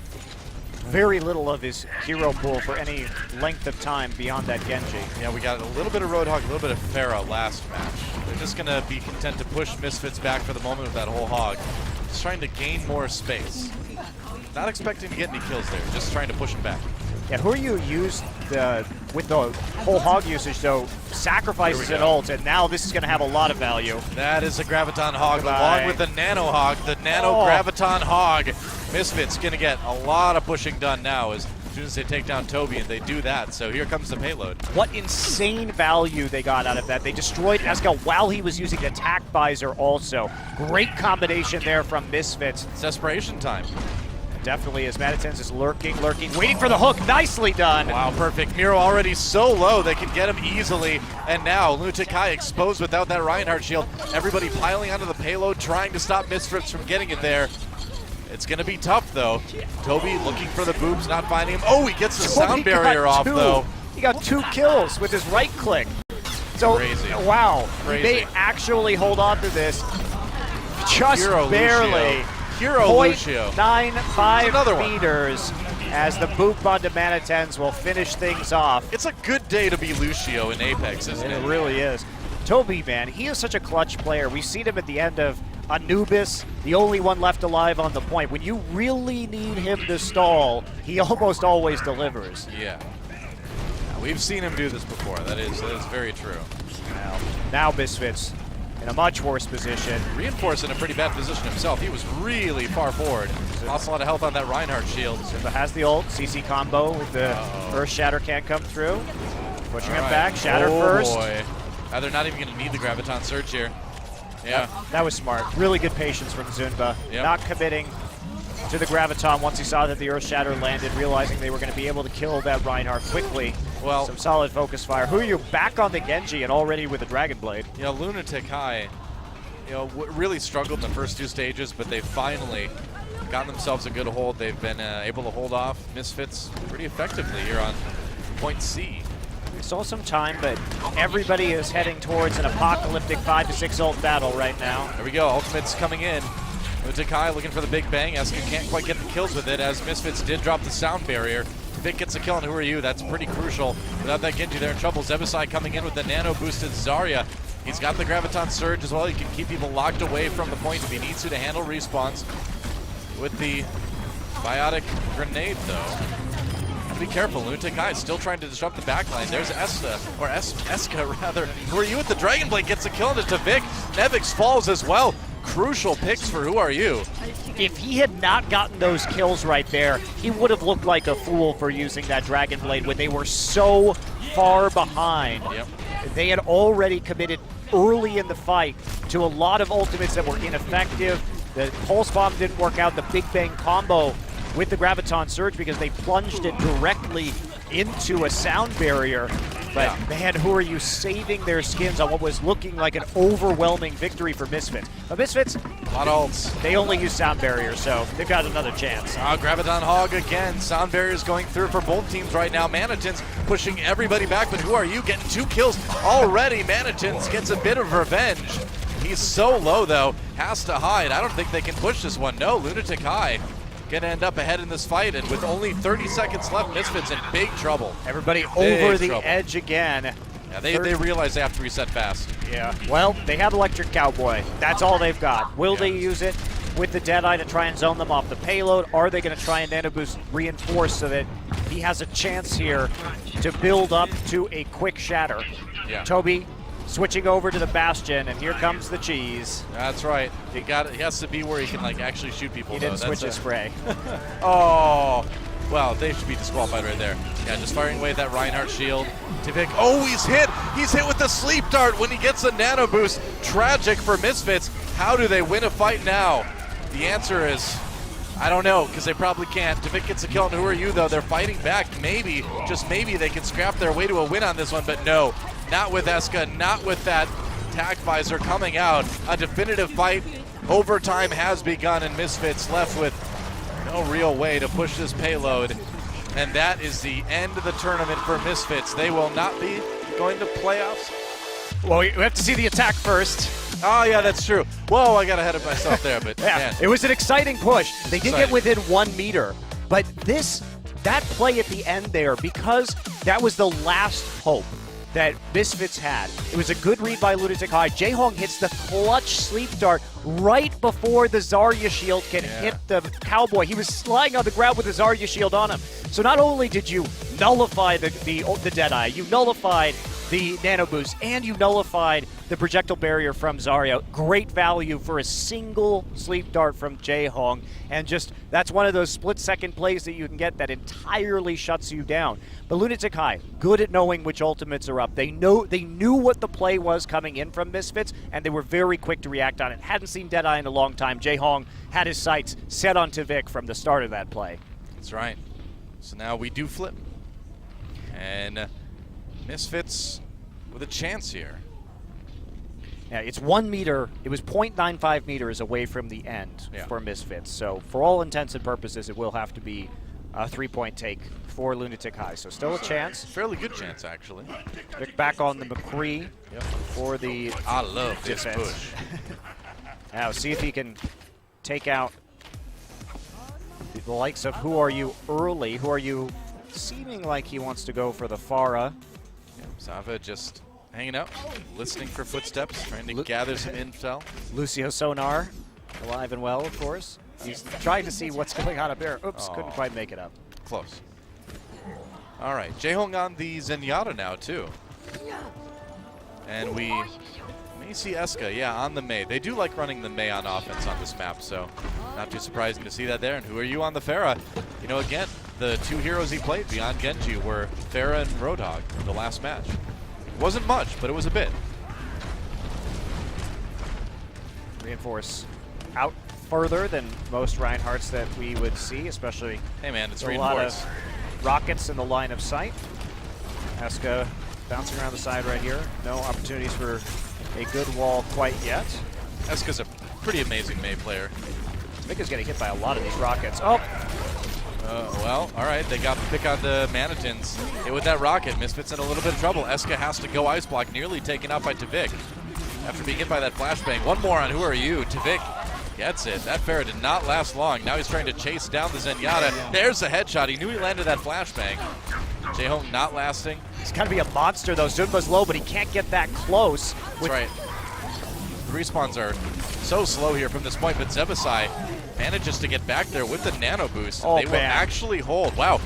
very little of his hero pool for any length of time beyond that Genji. Yeah, we got a little bit of Roadhog, a little bit of Pharah last match. They're just going to be content to push Misfits back for the moment with that whole hog. Just trying to gain more space. Not expecting to get any kills there, just trying to push him back. Yeah, who are you used with the whole hog usage, though, sacrifices an ult, and now this is going to have a lot of value. That is a Graviton Hog Goodbye. along with the Nano Hog, the Nano Graviton Hog. Misfits going to get a lot of pushing done now as soon as they take down Toby, and they do that, so here comes the payload. What insane value they got out of that. They destroyed Eska while he was using Attack Visor also. Great combination there from Misfits. It's desperation time. Definitely, as Manitens is lurking, waiting for the hook. Nicely done. Wow, perfect. Miro already so low, they can get him easily. And now, Lunatic High exposed without that Reinhardt shield. Everybody piling onto the payload, trying to stop Misfits from getting it there. It's going to be tough, though. Toby looking for the boobs, not finding him. Oh, he gets the sound barrier off, though. He got 2 kills with his right click. So, crazy. Wow. Crazy. He may actually hold on to this just Hero barely. Hero Lucio. 0.95 meters as the boop onto Manitens will finish things off. It's a good day to be Lucio in Apex, isn't it? It really is. Toby, man, he is such a clutch player. We've seen him at the end of Anubis, the only one left alive on the point. When you really need him to stall, he almost always delivers. Yeah. We've seen him do this before. That is very true. Now Misfits in a much worse position. Reinforced in a pretty bad position himself. He was really far forward. Lost a lot of health on that Reinhardt shield. Simba has the ult. CC combo with the first Shatter can't come through. Pushing him back. Shatter first. Boy. They're not even going to need the Graviton Surge here. Yeah. That was smart. Really good patience from Zunba. Yep. Not committing to the Graviton once he saw that the Earth Shatter landed, realizing they were going to be able to kill that Reinhardt quickly. Well, some solid focus fire. Who are you back on the Genji and already with the Dragon Blade? You know, Lunatic High, really struggled in the first 2 stages, but they've finally gotten themselves a good hold. They've been able to hold off Misfits pretty effectively here on point C. We saw some time, but everybody is heading towards an apocalyptic 5-6 ult battle right now. There we go. Ultimate's coming in. Lunatic High looking for the big bang. Eska can't quite get the kills with it as Misfits did drop the sound barrier. Vic gets a kill on Who Are You? That's pretty crucial. Without that Genji, they're in trouble. Zebasai coming in with the nano-boosted Zarya. He's got the Graviton Surge as well. He can keep people locked away from the point if he needs to handle respawns. With the Biotic Grenade, though. Be careful, Lunatic High is still trying to disrupt the backline. There's Eska rather. Who Are You with the Dragon Blade gets a kill into Tavik. Nevix falls as well. Crucial picks for Who Are You. If he had not gotten those kills right there, he would have looked like a fool for using that Dragon Blade when they were so far behind. Yep. They had already committed early in the fight to a lot of ultimates that were ineffective. The Pulse Bomb didn't work out. The Big Bang combo with the Graviton Surge because they plunged it directly into a sound barrier. But man, Who Are You saving their skins on what was looking like an overwhelming victory for Misfits. But Misfits, A lot of ults. they only use sound barriers, so they've got another chance. Graviton Hog again. Sound barriers going through for both teams right now. Manitens pushing everybody back, but Who Are You getting 2 kills already? Manitens gets a bit of revenge. He's so low though, has to hide. I don't think they can push this one. No, Lunatic High gonna end up ahead in this fight, and with only 30 seconds left, Misfits in big trouble. Everybody Big over the trouble. edge again. Yeah, they realize they have to reset fast. Yeah, well, they have Electric Cowboy. That's all they've got. Will they use it with the Deadeye to try and zone them off the payload? Are they going to try and Nano Boost reinforce so that he has a chance here to build up to a quick shatter? Yeah. Toby switching over to the Bastion, and here comes the cheese. That's right. He has to be where he can like actually shoot people. He didn't switch his spray. Oh, well, they should be disqualified right there. Yeah, just firing away at that Reinhardt shield. Tivik, oh, he's hit. He's hit with the sleep dart when he gets a nano boost. Tragic for Misfits. How do they win a fight now? The answer is, I don't know, because they probably can't. Tivik gets a kill, and who are you, though? They're fighting back. Maybe, just maybe, they can scrap their way to a win on this one, but no. Not with Eska, not with that tac visor coming out. A definitive fight. Overtime has begun, and Misfits left with no real way to push this payload. And that is the end of the tournament for Misfits. They will not be going to playoffs. Well, we have to see the attack first. Oh, yeah, that's true. Whoa, I got ahead of myself there, but Yeah, man. it was an exciting push. They did get Exciting. within 1 meter, but that play at the end there, because that was the last hope that Misfits had. It was a good read by Lunatic High. Jaehong hits the clutch sleep dart right before the Zarya shield can hit the Cowboy. He was lying on the ground with the Zarya shield on him. So not only did you nullify the Deadeye, you nullified the nano boost, and you nullified the projectile barrier from Zarya. Great value for a single sleep dart from Jaehong, and just that's one of those split-second plays that you can get that entirely shuts you down. But Lunatic High, good at knowing which ultimates are up. They knew what the play was coming in from Misfits, and they were very quick to react on it. Hadn't seen Deadeye in a long time. Jaehong had his sights set on Tivik from the start of that play. That's right. So now we do flip. And Misfits with a chance here. Yeah, it's 1 meter. It was 0.95 meters away from the end for Misfits. So for all intents and purposes, it will have to be a 3-point take for Lunatic High. So still a chance. Fairly good chance, actually. Vic back on the McCree for the I love this defense. push. Now see if he can take out the likes of Who Are You early. Who Are You seeming like he wants to go for the Pharah. Zava just hanging out, listening for footsteps, trying to gather some intel. Lucio Sonar, alive and well, of course. He's trying to see what's going on up there. Oops, couldn't quite make it up. Close. All right, Jaehong on the Zenyatta now, too. And we may see Eska, on the Mei. They do like running the Mei on offense on this map, so not too surprising to see that there. And who are you on the Pharah? You know, again, the two heroes he played beyond Genji were Pharah and Roadhog in the last match. Wasn't much, but it was a bit. Reinforce out further than most Reinhardts that we would see, especially Hey man, it's a lot Reinforce. of rockets in the line of sight. Eska bouncing around the side right here. No opportunities for a good wall quite yet. Eska's a pretty amazing Mei player. Vic is getting hit by a lot of these rockets. Oh, Well, all right, they got to pick on the Manitins. Hit with that rocket. Misfits in a little bit of trouble. Eska has to go ice block, nearly taken out by Tivik. After being hit by that flashbang. One more on Who Are You? Tivik gets it. That Pharah did not last long. Now he's trying to chase down the Zenyatta. There's the headshot. He knew he landed that flashbang. Jaehong not lasting. he's got to be a monster though. Zunba's low, but he can't get that close. That's right. The respawns are so slow here from this point, but Zebasai manages to get back there with the nano boost. Oh, they will actually hold. Wow.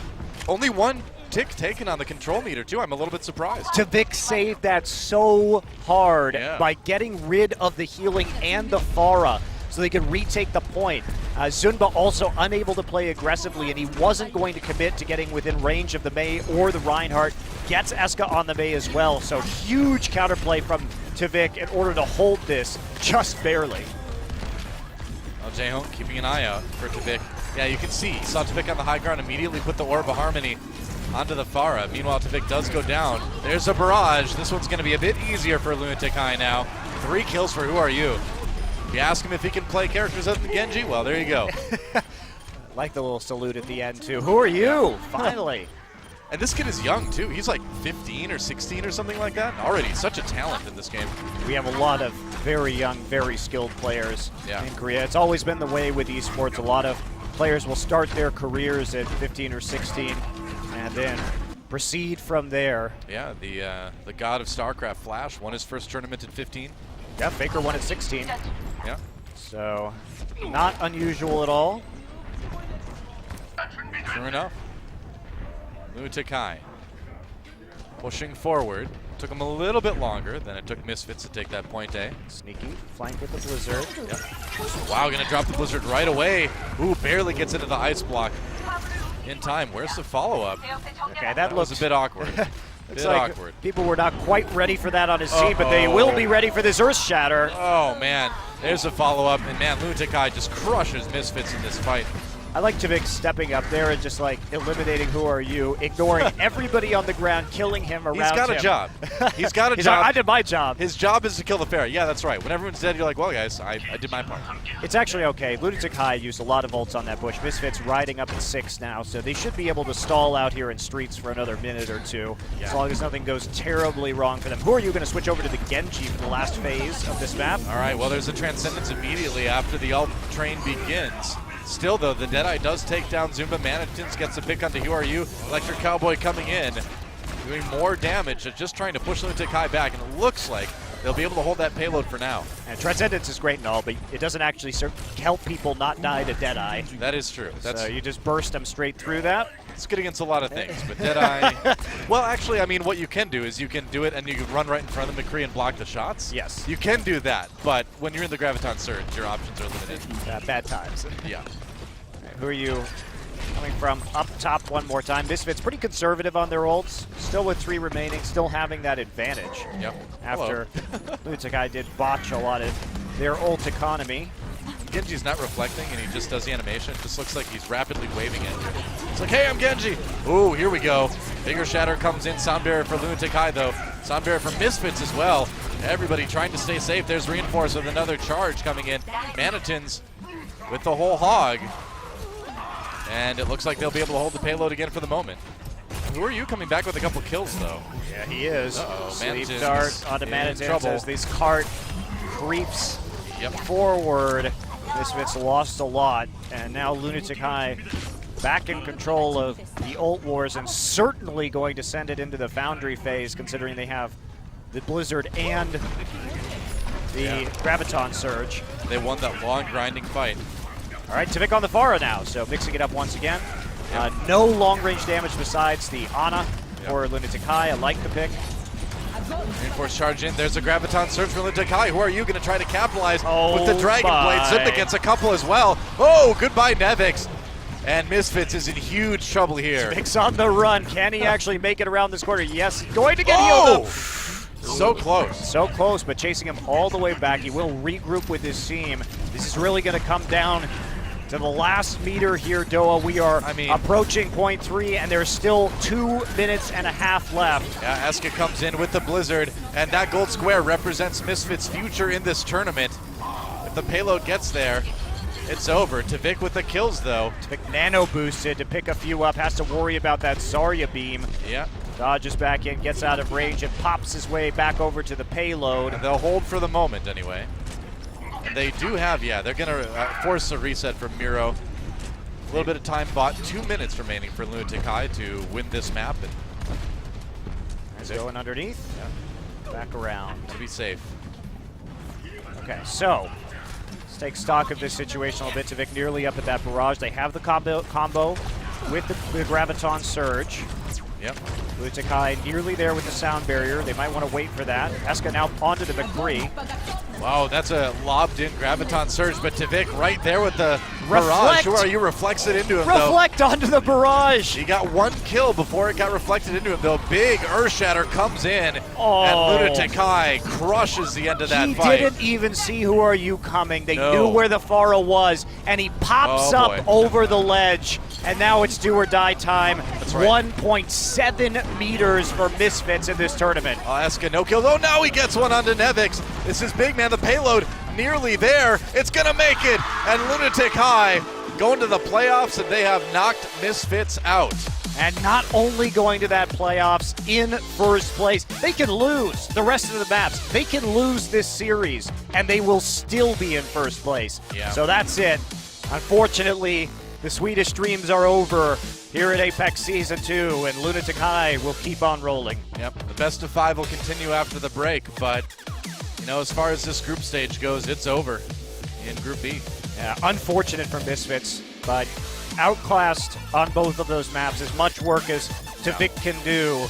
Only one tick taken on the control meter, too. I'm a little bit surprised. Tivik saved that so hard Yeah. by getting rid of the healing and the Pharah so they could retake the point. Zunba also unable to play aggressively, and he wasn't going to commit to getting within range of the Mei or the Reinhardt. Gets Eska on the Mei as well, so huge counterplay from Tivik in order to hold this just barely. Well, Jaehong keeping an eye out for Tivik. Yeah, you can see. He saw Tivik on the high ground, immediately put the Orb of Harmony onto the Pharah. Meanwhile, Tivik does go down. There's a barrage. This one's going to be a bit easier for Lunatic High now. 3 kills for Who Are You? You ask him if he can play characters other than Genji? Well, there you go. Like the little salute at the end, too. Who are you? Finally. And this kid is young, too. He's like 15 or 16 or something like that. Already such a talent in this game. We have a lot of very young, very skilled players in Korea. It's always been the way with esports. A lot of players will start their careers at 15 or 16 and then proceed from there. Yeah, the god of StarCraft, Flash, won his first tournament at 15. Yeah, Faker won at 16. Yeah. So, not unusual at all. True enough. Lunatic High pushing forward. Took him a little bit longer than it took Misfits to take that point A. Sneaky flank with the Blizzard. Yep. Wow, gonna drop the Blizzard right away. Ooh, barely gets into the ice block in time. Where's the follow-up? Okay, That was a bit awkward. It's like awkward. people were not quite ready for that on his team, but they will be ready for this Earth Shatter. Oh, man. There's a follow-up, and man, Lunatic just crushes Misfits in this fight. I like Tvik stepping up there and just like eliminating who are you, ignoring everybody on the ground, killing him around him. He's got a job. He's got a He's job. like, I did my job. His job is to kill the Pharah. Yeah, that's right. When everyone's dead, you're like, well, guys, I did my part. It's actually okay. Lunatic High used a lot of ults on that bush. Misfits riding up at 6 now, so they should be able to stall out here in streets for another minute or two, as long as nothing goes terribly wrong for them. Who are you going to switch over to the Genji for the last phase of this map? All right, well, there's a Transcendence immediately after the ult train begins. Still, though, the Deadeye does take down Zumba. Manitins gets a pick onto Who Are You. Electric Cowboy coming in, doing more damage, just trying to push Lunatic High back, and it looks like they'll be able to hold that payload for now. And Transcendence is great and all, but it doesn't actually help people not die to Deadeye. That is true. So you just burst them straight through that. It's good against a lot of things, but Deadeye... well, actually, I mean, what you can do is you can do it and you can run right in front of the McCree and block the shots. Yes. You can do that, but when you're in the Graviton Surge, your options are limited. Bad times. Yeah. Who are you coming from up top one more time? Misfits pretty conservative on their ults, still with 3 remaining, still having that advantage. Yep. After Lunatic did botch a lot of their ult economy. Genji's not reflecting, and he just does the animation. It just looks like he's rapidly waving it. It's like, hey, I'm Genji. Ooh, here we go. Bigger Shatter comes in. Sound Barrier for Lunatic High, though. Sound Barrier for Misfits as well. Everybody trying to stay safe. There's Reinforce with another charge coming in. Manitins with the whole hog. And it looks like they'll be able to hold the payload again for the moment. Who are you coming back with a couple kills, though? Yeah, he is. Sleep Manitins dart onto Manitins as this cart creeps forward. Misfits lost a lot, and now Lunatic High back in control of the ult wars and certainly going to send it into the Foundry phase, considering they have the Blizzard and the Graviton Surge. They won that long grinding fight. All right, Tvik on the Pharah now, so mixing it up once again. No long-range damage besides the Ana for Lunatic High. I like the pick. Reinforce charge in. There's a Graviton Surge for Lunatic High. Who are you going to try to capitalize with the Dragon Blade? Zimba gets a couple as well. Oh, goodbye, Nevix. And Misfits is in huge trouble here. Tvik's on the run. Can he actually make it around this corner? Yes, going to get healed up. So close. So close, but chasing him all the way back. He will regroup with his team. This is really going to come down to the last meter here, Doa. We are approaching point 3, and there's still 2 minutes and a half left. Yeah, Eska comes in with the Blizzard, and that gold square represents Misfits' future in this tournament. If the payload gets there, it's over. Tvik with the kills, though. Tvik nano boosted to pick a few up, has to worry about that Zarya beam. Yeah. Dodges back in, gets out of range, and pops his way back over to the payload. And they'll hold for the moment, anyway. And they do have, they're going to force a reset from Miro. A little bit of time bought, 2 minutes remaining for Lunatic High to win this map. And going underneath, back around. To be safe. Okay, so let's take stock of this situation a little bit. Tvik nearly up at that barrage. They have the combo with the Graviton Surge. Yep. Lunatic High nearly there with the sound barrier. They might want to wait for that. Eska now onto the McCree. Wow, that's a lobbed-in Graviton Surge, but Tvik right there with the barrage. Who are you? Reflects it into him, Reflect onto the barrage. He got 1 kill before it got reflected into him, though. Big Earth Shatter comes in, and Lunatic High crushes the end of that fight. He didn't even see Who Are You coming. They knew where the Pharah was, and he pops up over the ledge, and now it's do or die time. That's right. 1.7 meters for Misfits in this tournament. Eska no kill. Oh, now he gets one onto Nevix. This is big, man. The payload nearly there. It's going to make it. And Lunatic High going to the playoffs, and they have knocked Misfits out. And not only going to that playoffs in first place, they can lose the rest of the maps. They can lose this series, and they will still be in first place. Yeah. So that's it. Unfortunately, the Swedish dreams are over here at Apex Season 2, and Lunatic High will keep on rolling. Yep, the best of 5 will continue after the break, but you know, as far as this group stage goes, it's over in Group B. Yeah, unfortunate for Misfits, but outclassed on both of those maps. As much work as Tvik can do,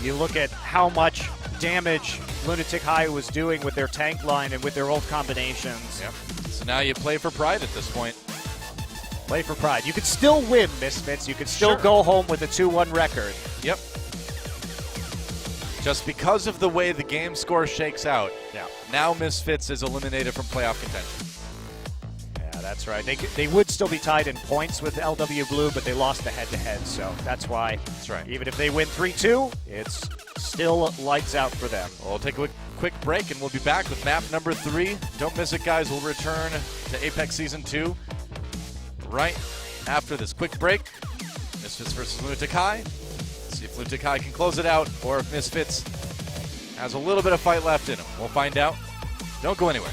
you look at how much damage Lunatic High was doing with their tank line and with their old combinations. Yep. So now you play for pride at this point. Play for pride. You could still win, Misfits. You could still Sure. go home with a 2-1 record. Yep. Just because of the way the game score shakes out, now Misfits is eliminated from playoff contention. Yeah, that's right. They would still be tied in points with LW Blue, but they lost the head-to-head, so that's why. That's right. Even if they win 3-2, it's still lights out for them. We'll take a quick break, and we'll be back with map number 3. Don't miss it, guys. We'll return to Apex Season 2 right after this quick break. Misfits versus Lunatic High. See if Lunatic High can close it out, or if Misfits has a little bit of fight left in him. We'll find out. Don't go anywhere.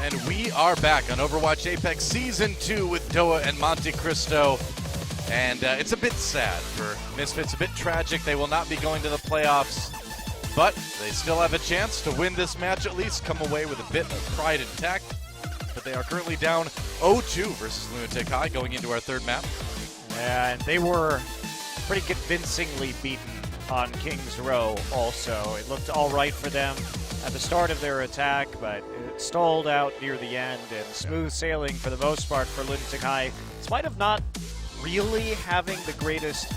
And we are back on Overwatch Apex Season 2 with Doa and Monte Cristo. And it's a bit sad for Misfits, a bit tragic. They will not be going to the playoffs, but they still have a chance to win this match, at least come away with a bit of pride intact. But they are currently down 0-2 versus Lunatic High going into our third map. And they were pretty convincingly beaten on King's Row also. It looked all right for them at the start of their attack, but it stalled out near the end, and smooth sailing for the most part for Lunatic High, in spite of not really having the greatest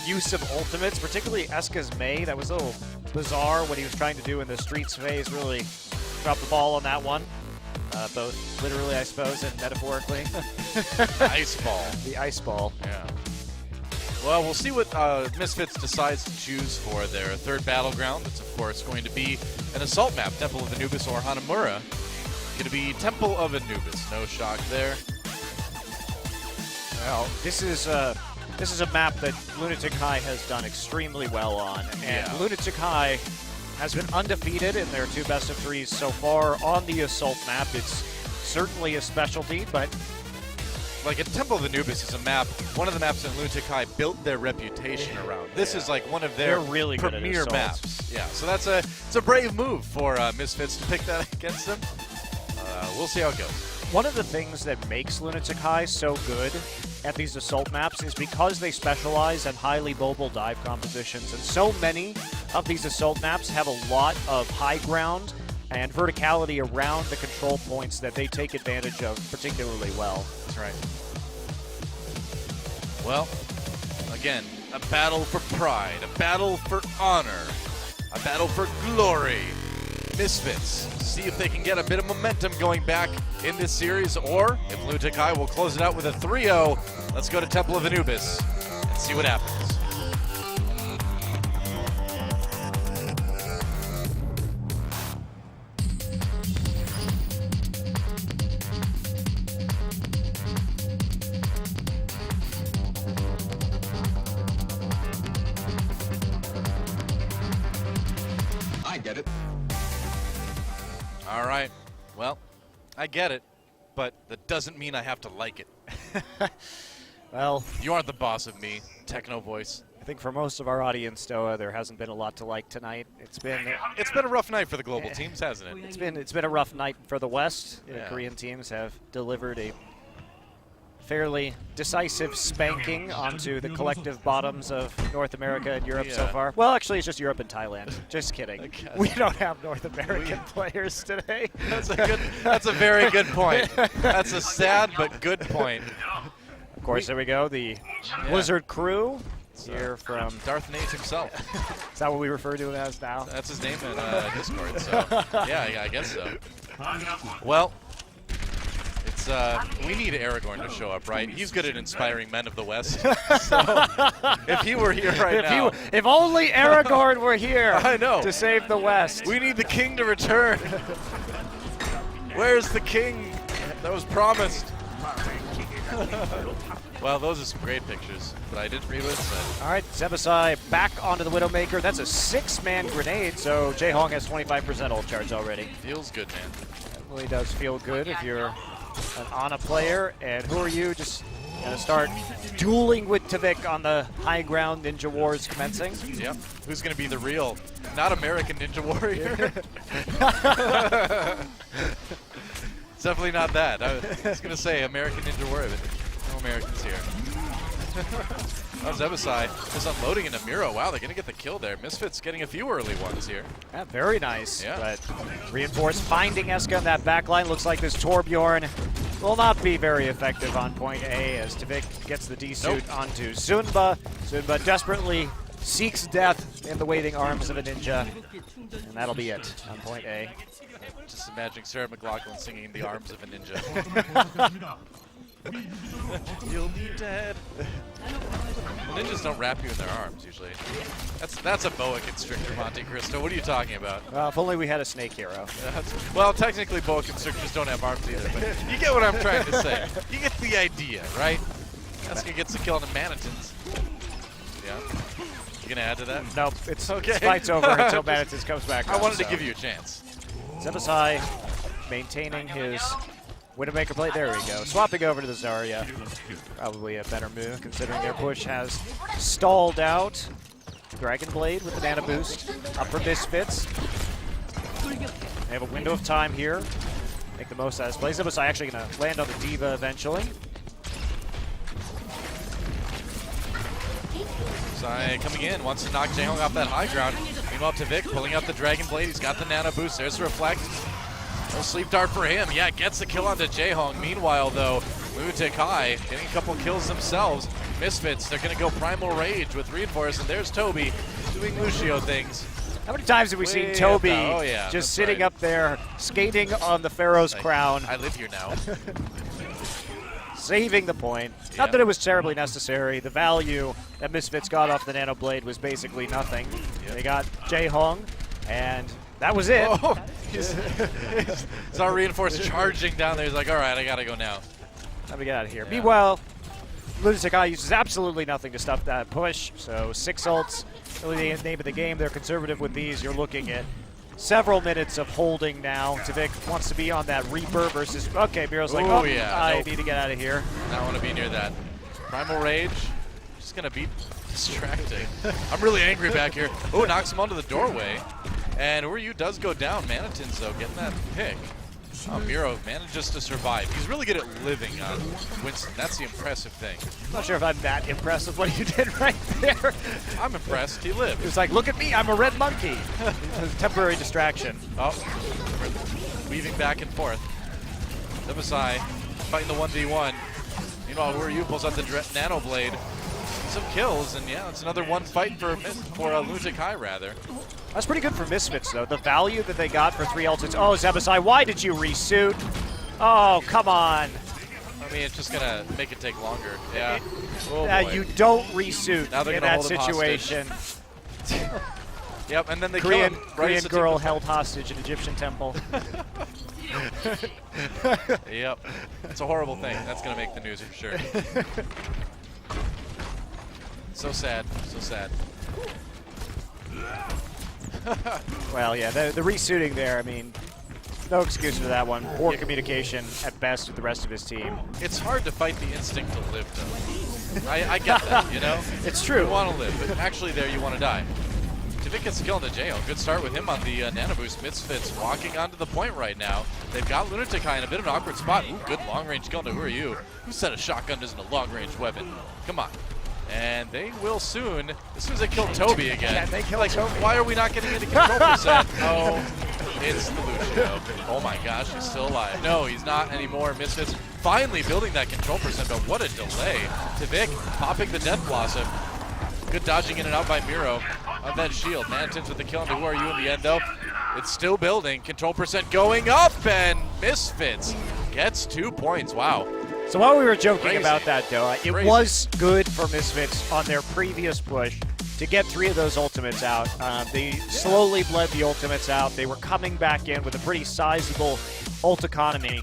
use of ultimates, particularly Eska's May. That was a little bizarre what he was trying to do in the Streets phase. Really dropped the ball on that one. Both literally, I suppose, and metaphorically. Ice ball. The ice ball. Yeah. Well, we'll see what Misfits decides to choose for their third battleground. It's, of course, going to be an assault map, Temple of Anubis or Hanamura. Going to be Temple of Anubis. No shock there. Well, this is a map that Lunatic High has done extremely well on, and Yeah. Lunatic High has been undefeated in their 2 best-of-3s so far on the assault map. It's certainly a specialty, but Like, a Temple of Anubis is a map, one of the maps that Lunatic High built their reputation around. This is like one of their They're really good at premier assaults. maps. Yeah, so it's a brave move for Misfits to pick that against them. We'll see how it goes. one of the things that makes Lunatic High so good at these assault maps is because they specialize in highly mobile dive compositions, and so many of these assault maps have a lot of high ground and verticality around the control points that they take advantage of particularly well. That's right. Well, again, a battle for pride, a battle for honor, a battle for glory. Misfits, see if they can get a bit of momentum going back in this series, or if Lunatic High will close it out with a 3-0. Let's go to Temple of Anubis and see what happens. I get it. All right. Well, I get it, but that doesn't mean I have to like it. Well, You aren't the boss of me, Techno Voice. I think for most of our audience, Doa, there hasn't been a lot to like tonight. It's been a rough night for the global teams, hasn't it? it's been a rough night for the West. The Yeah. Korean teams have delivered a fairly decisive spanking onto the collective bottoms of North America and Europe so Yeah. far. Well, actually, it's just Europe and Thailand. Just kidding. guess. We don't have North American players today. That's a very good point. That's a sad but good point. Of course, there we go. The Blizzard crew here from. Darth Nate himself. Is that what we refer to him as now? That's his name in Discord. So yeah, I guess so. Well, it's we need Aragorn to show up, right? He's good at inspiring men of the West. So if he were here right now, If only Aragorn were here I know. to save the West. we need the king to return. Where's the king that was promised? Well, those are some great pictures, but I didn't realize that. All right, Zebasai back onto the Widowmaker. That's a 6-man grenade, so Jaehong has 25% ult charge already. Feels good, man. That really does feel good if you're an Ana player. And who are you? Just gonna start dueling with Tavik on the high ground. Ninja Wars commencing. Yep. Who's going to be the real, not American Ninja Warrior? It's definitely not that. I was going to say American Ninja Warrior, but no Americans here. Oh, Zebasai is unloading into Miro. Wow, they're going to get the kill there. Misfits getting a few early ones here. Yeah, very nice. Yeah. But Reinforced finding Eska in that backline. Looks like this Torbjorn will not be very effective on point A as Tavik gets the D-suit onto Zunba. Zunba desperately seeks death in the waiting arms of a ninja. And that'll be it on point A. Just imagining Sarah McLachlan singing The Arms of a Ninja. You'll be dead. Well, ninjas don't wrap you in their arms, usually. That's a boa constrictor, Monte Cristo. What are you talking about? Well, if only we had a snake hero. Well, technically boa constrictors don't have arms either, but you get what I'm trying to say. You get the idea, right? Eska gets the kill on the Manitons. Yeah. You gonna add to that? Nope, it's Okay. fight's over until Manitous comes back. I up, wanted to so. give you a chance. Zebasai maintaining his Widowmaker play. There we go. Swapping over to the Zarya. Probably a better move considering their push has stalled out. Dragon Blade with the Nano Boost. Up for Misfits. They have a window of time here. Make the most out of this play. Zibasai actually going to land on the Diva eventually. Sai coming in, wants to knock Jaehong off that high ground. Meanwhile, Tavik pulling out the Dragon Blade. He's got the Nano Boost. There's the Reflect. No sleep dart for him. Yeah, gets the kill onto Jaehong. Meanwhile, though, Lunatic High getting a couple kills themselves. Misfits, they're going to go Primal Rage with Reinforce, and there's Toby doing Lucio things. How many times have we seen Toby just sitting up there, skating on the Pharaoh's crown? I live here now. Saving the point. Yeah. Not that it was terribly necessary. The value that Misfits got off the Nano Blade was basically nothing. They got Jaehong, and that was it. Oh, saw Reinforce charging down there. He's like, all right, I got to go now. Let me get out of here. Yeah. Meanwhile, Lunatic High uses absolutely nothing to stop that push. So 6 ults, really the name of the game. They're conservative with these. You're looking at several minutes of holding now. Tavik wants to be on that Reaper versus... Okay, Miro's like, oh, yeah, I nope. need to get out of here. I don't want to be near that. Primal Rage, just going to be distracting. I'm really angry back here. Oh, knocks him onto the doorway. And Uryu does go down. Manitins, though, getting that pick. Oh, Miro manages to survive. He's really good at living on Winston. That's the impressive thing. I'm not sure if I'm that impressed with what you did right there. I'm impressed. He lived. It was like, look at me, I'm a red monkey. It was a temporary distraction. Oh, weaving back and forth. Zibasai fighting the 1v1. Meanwhile, Uryu pulls out the Nano Blade. Some kills, and yeah, it's another one fight for Lunatic High, rather. That's pretty good for Misfits, though. The value that they got for 3 ults. Oh, Zibasai, why did you resuit? Oh, come on. I mean, it's just going to make it take longer. Yeah. Oh, boy. You don't resuit Now they're in gonna that hold him situation. Yep, and then they Korean kill him. Korean girl held hostage in Egyptian temple. Yep. It's a horrible thing. That's going to make the news for sure. So sad. So sad. Well, yeah, the resuiting there, I mean, no excuse for that one. Poor communication at best with the rest of his team. It's hard to fight the instinct to live, though. I get that, you know? It's true. You want to live, but actually there you want to die. Tavik gets the kill into Jaehong. Good start with him on the Nano Boost. Misfits walking onto the point right now. They've got Lunatic High in a bit of an awkward spot. Ooh, good long-range kill into Uryu. Who said a shotgun isn't a long-range weapon? Come on. And they will soon, as soon as they kill Toby again. Yeah, they kill like, Toby. Why are we not getting into control percent? Oh, it's the Lucio. Oh my gosh, he's still alive. No, he's not anymore. Misfits finally building that control percent, but what a delay. Tavik popping the Death Blossom. Good dodging in and out by Miro on that shield. Manitins with the kill into Who Are You in the end, though. It's still building. Control percent going up, and Misfits gets 2 points. Wow. So while we were joking Crazy. about that, though, it was good for Misfits on their previous push to get 3 of those ultimates out. They slowly bled the ultimates out. They were coming back in with a pretty sizable ult economy,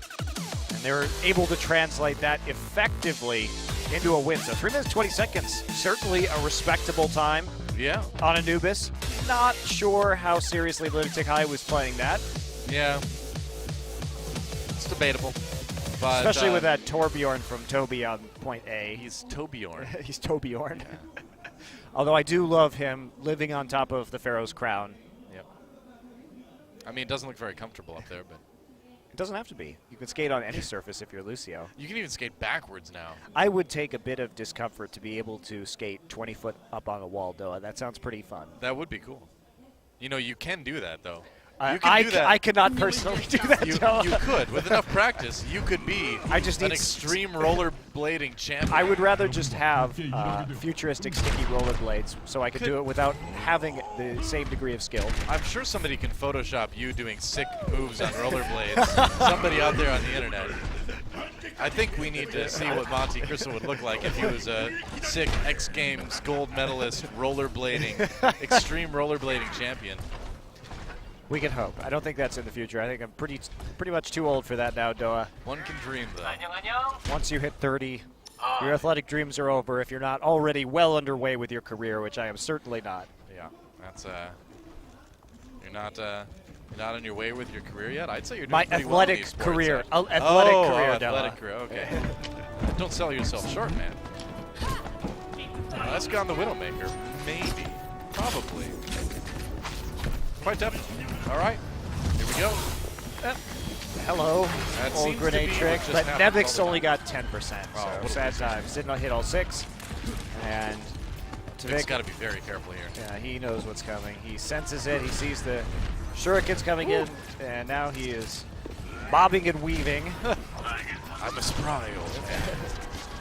and they were able to translate that effectively into a win. So 3 minutes, 20 seconds, certainly a respectable time Yeah. on Anubis. Not sure how seriously Lunatic High was playing that. Yeah. It's debatable. But, Especially with that Torbjorn from Toby on point A. He's Torbjorn. He's Torbjorn. Although I do love him living on top of the Pharaoh's crown. Yep. I mean, it doesn't look very comfortable up there, but It doesn't have to be. You can skate on any surface if you're Lucio. you can even skate backwards now. I would take a bit of discomfort to be able to skate 20 foot up on a wall, though. That sounds pretty fun. That would be cool. You know, you can do that, though. I You can do that. I could not personally do that, You Noah. could. With enough practice, you could be I just an need extreme rollerblading champion. I would rather just have futuristic sticky rollerblades so I could do it without having the same degree of skill. I'm sure somebody can Photoshop you doing sick moves on rollerblades. Somebody out there on the internet. I think we need to see what Monte Cristo would look like if he was a sick X Games gold medalist rollerblading, extreme rollerblading champion. We can hope. I don't think that's in the future. I think I'm pretty much too old for that now, Doa. One can dream, though. Once you hit 30, your athletic dreams are over if you're not already well underway with your career, which I am certainly not. Yeah, that's you're You're not on your way with your career yet? I'd say you're doing My pretty well in athletic esports. career. Athletic career, Noah. Athletic career, okay. Don't sell yourself short, man. Let's go on the Widowmaker. Maybe. Probably. Quite definitely. All right. Here we go. Hello, That old seems to grenade be trick, what just but happened Nevix all the only time. got 10%, Oh, what so a sad times. Did not hit all 6, and Vic's Tvik, got to be very careful here. yeah, he knows what's coming. He senses it. He sees the shurikens coming in, and now he is bobbing and weaving. I'm a spry old man.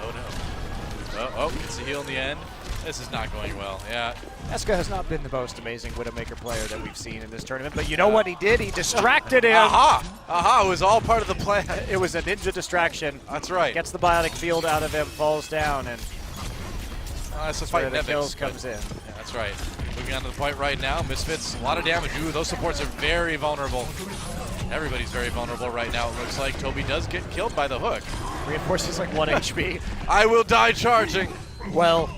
Oh, no. Oh, gets a heal in the end. This is not going well. Yeah. Eska has not been the most amazing Widowmaker player that we've seen in this tournament, but you know what he did? He distracted him. Aha! Aha! It was all part of the plan. It was a ninja distraction. That's right. Gets the bionic field out of him, falls down, and That's a that's where fight the Nevix, kills but- comes in. Yeah, that's right. Moving on to the point right now. Misfits, a lot of damage. Ooh, those supports are very vulnerable. Everybody's very vulnerable right now. It looks like Toby does get killed by the hook. Reinforces like 1 HP. I will die charging. Well,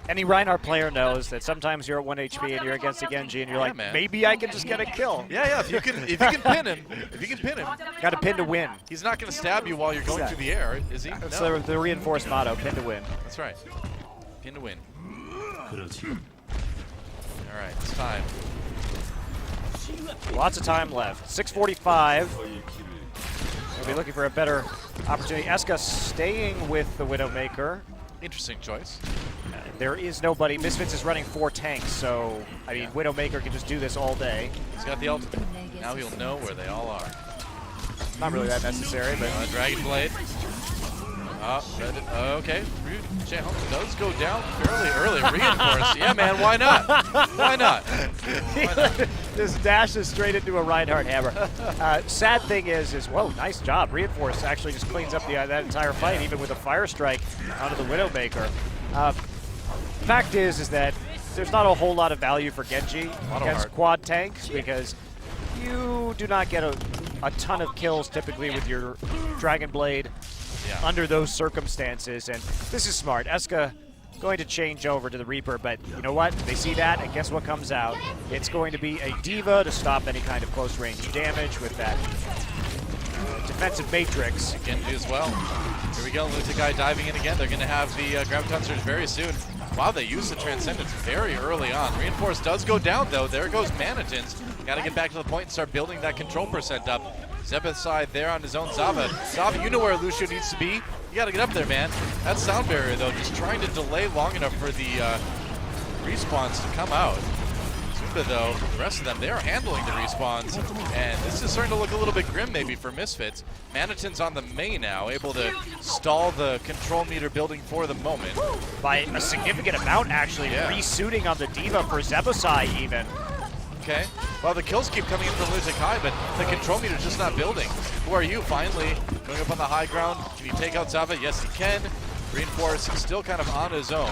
any Reinhardt player knows that sometimes you're at 1 HP and you're against a Genji and you're Yeah, like, man. maybe I can just get a kill. Yeah. If you can pin him, Got to pin to win. he's not going to stab you while you're going through the air, is he? That's No. the reinforced motto, pin to win. That's right. Pin to win. All right, it's time. Lots of time left. 6:45. We'll be looking for a better opportunity. Eska staying with the Widowmaker. Interesting choice. There is nobody. Misfits is running 4 tanks, so I mean, Widowmaker can just do this all day. He's got the ultimate. Now he'll know where they all are. Not really that necessary, but Dragon Blade. Okay. Jaehong does go down fairly early. Reinforce. Yeah, man. Why not? Why not? this dashes straight into a Reinhardt hammer. Sad thing is, whoa, nice job. Reinforce actually just cleans up that entire fight, even with a fire strike onto the Widowmaker. Fact is that there's not a whole lot of value for Genji against quad tanks because you do not get a ton of kills typically with your Dragon Blade under those circumstances, and this is smart. Eska going to change over to the Reaper, but you know what? They see that, and guess what comes out? It's going to be a Diva to stop any kind of close-range damage with that defensive matrix. Genji as well. Here we go. Lunatic diving in again. They're going to have the Graviton Surge very soon. Wow, they used the Transcendence very early on. Reinforce does go down, though. There goes Manitins. Got to get back to the point and start building that control percent up. Zebeth side there on his own Zava. Zava, you know where Lucio needs to be. You got to get up there, man. That sound barrier, though, just trying to delay long enough for the respawns to come out. Zumba, though, the rest of them, they are handling the respawns. And this is starting to look a little bit grim, maybe, for Misfits. Manitin's on the Mei now, able to stall the control meter building for the moment. By a significant amount, actually, resuiting on the Diva for Zebasai, even. Okay. Well, the kills keep coming in from Lunatic High, but the control meter's just not building. Who are you, finally? Going up on the high ground. Can you take out Zava? Yes, he can. Reinforce still kind of on his own.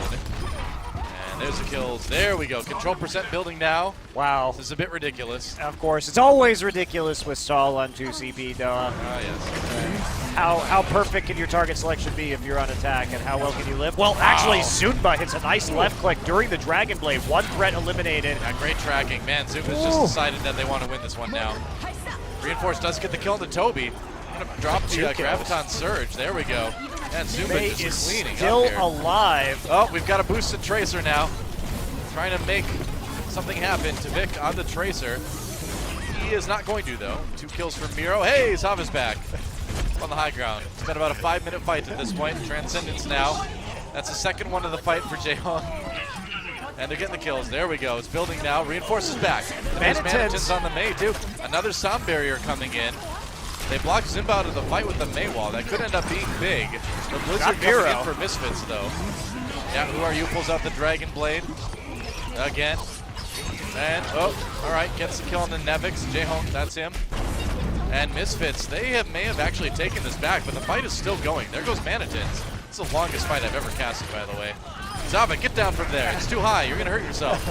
And there's the kills. There we go. Control percent building now. Wow. This is a bit ridiculous. Of course, it's always ridiculous with Saul on 2CP, Noah. Ah, yes. How perfect can your target selection be if you're on attack, and how well can you live? Well, actually, Zunba hits a nice left click during the Dragon Blade. One threat eliminated. Yeah, great tracking. Man, Zumba's just decided that they want to win this one now. Reinforce does get the kill to Toby. Gonna drop the Graviton Surge. There we go. And Zumba Mei just is cleaning still up here. alive. Oh, we've got a boosted Tracer now. Trying to make something happen to Vic on the Tracer. He is not going to, though. 2 kills from Miro. Hey, Zava's back on the high ground. It's been about a 5-minute fight at this point. Transcendence now. That's the second one of the fight for Jaehong. And they're getting the kills. There we go. It's building now. Reinforces back. There's Manitins on the Mei, too. Another sound barrier coming in. They blocked Zimba out of the fight with the Mei wall. That could end up being big. The Blizzard coming in for Misfits, though. Yeah, who are you? Pulls out the Dragon Blade. Again. And, oh, all right. Gets the kill on the Nevix. Jaehong, that's him. And Misfits, may have actually taken this back, but the fight is still going. There goes Manitins. It's the longest fight I've ever casted, by the way. Zava, get down from there. It's too high. You're going to hurt yourself.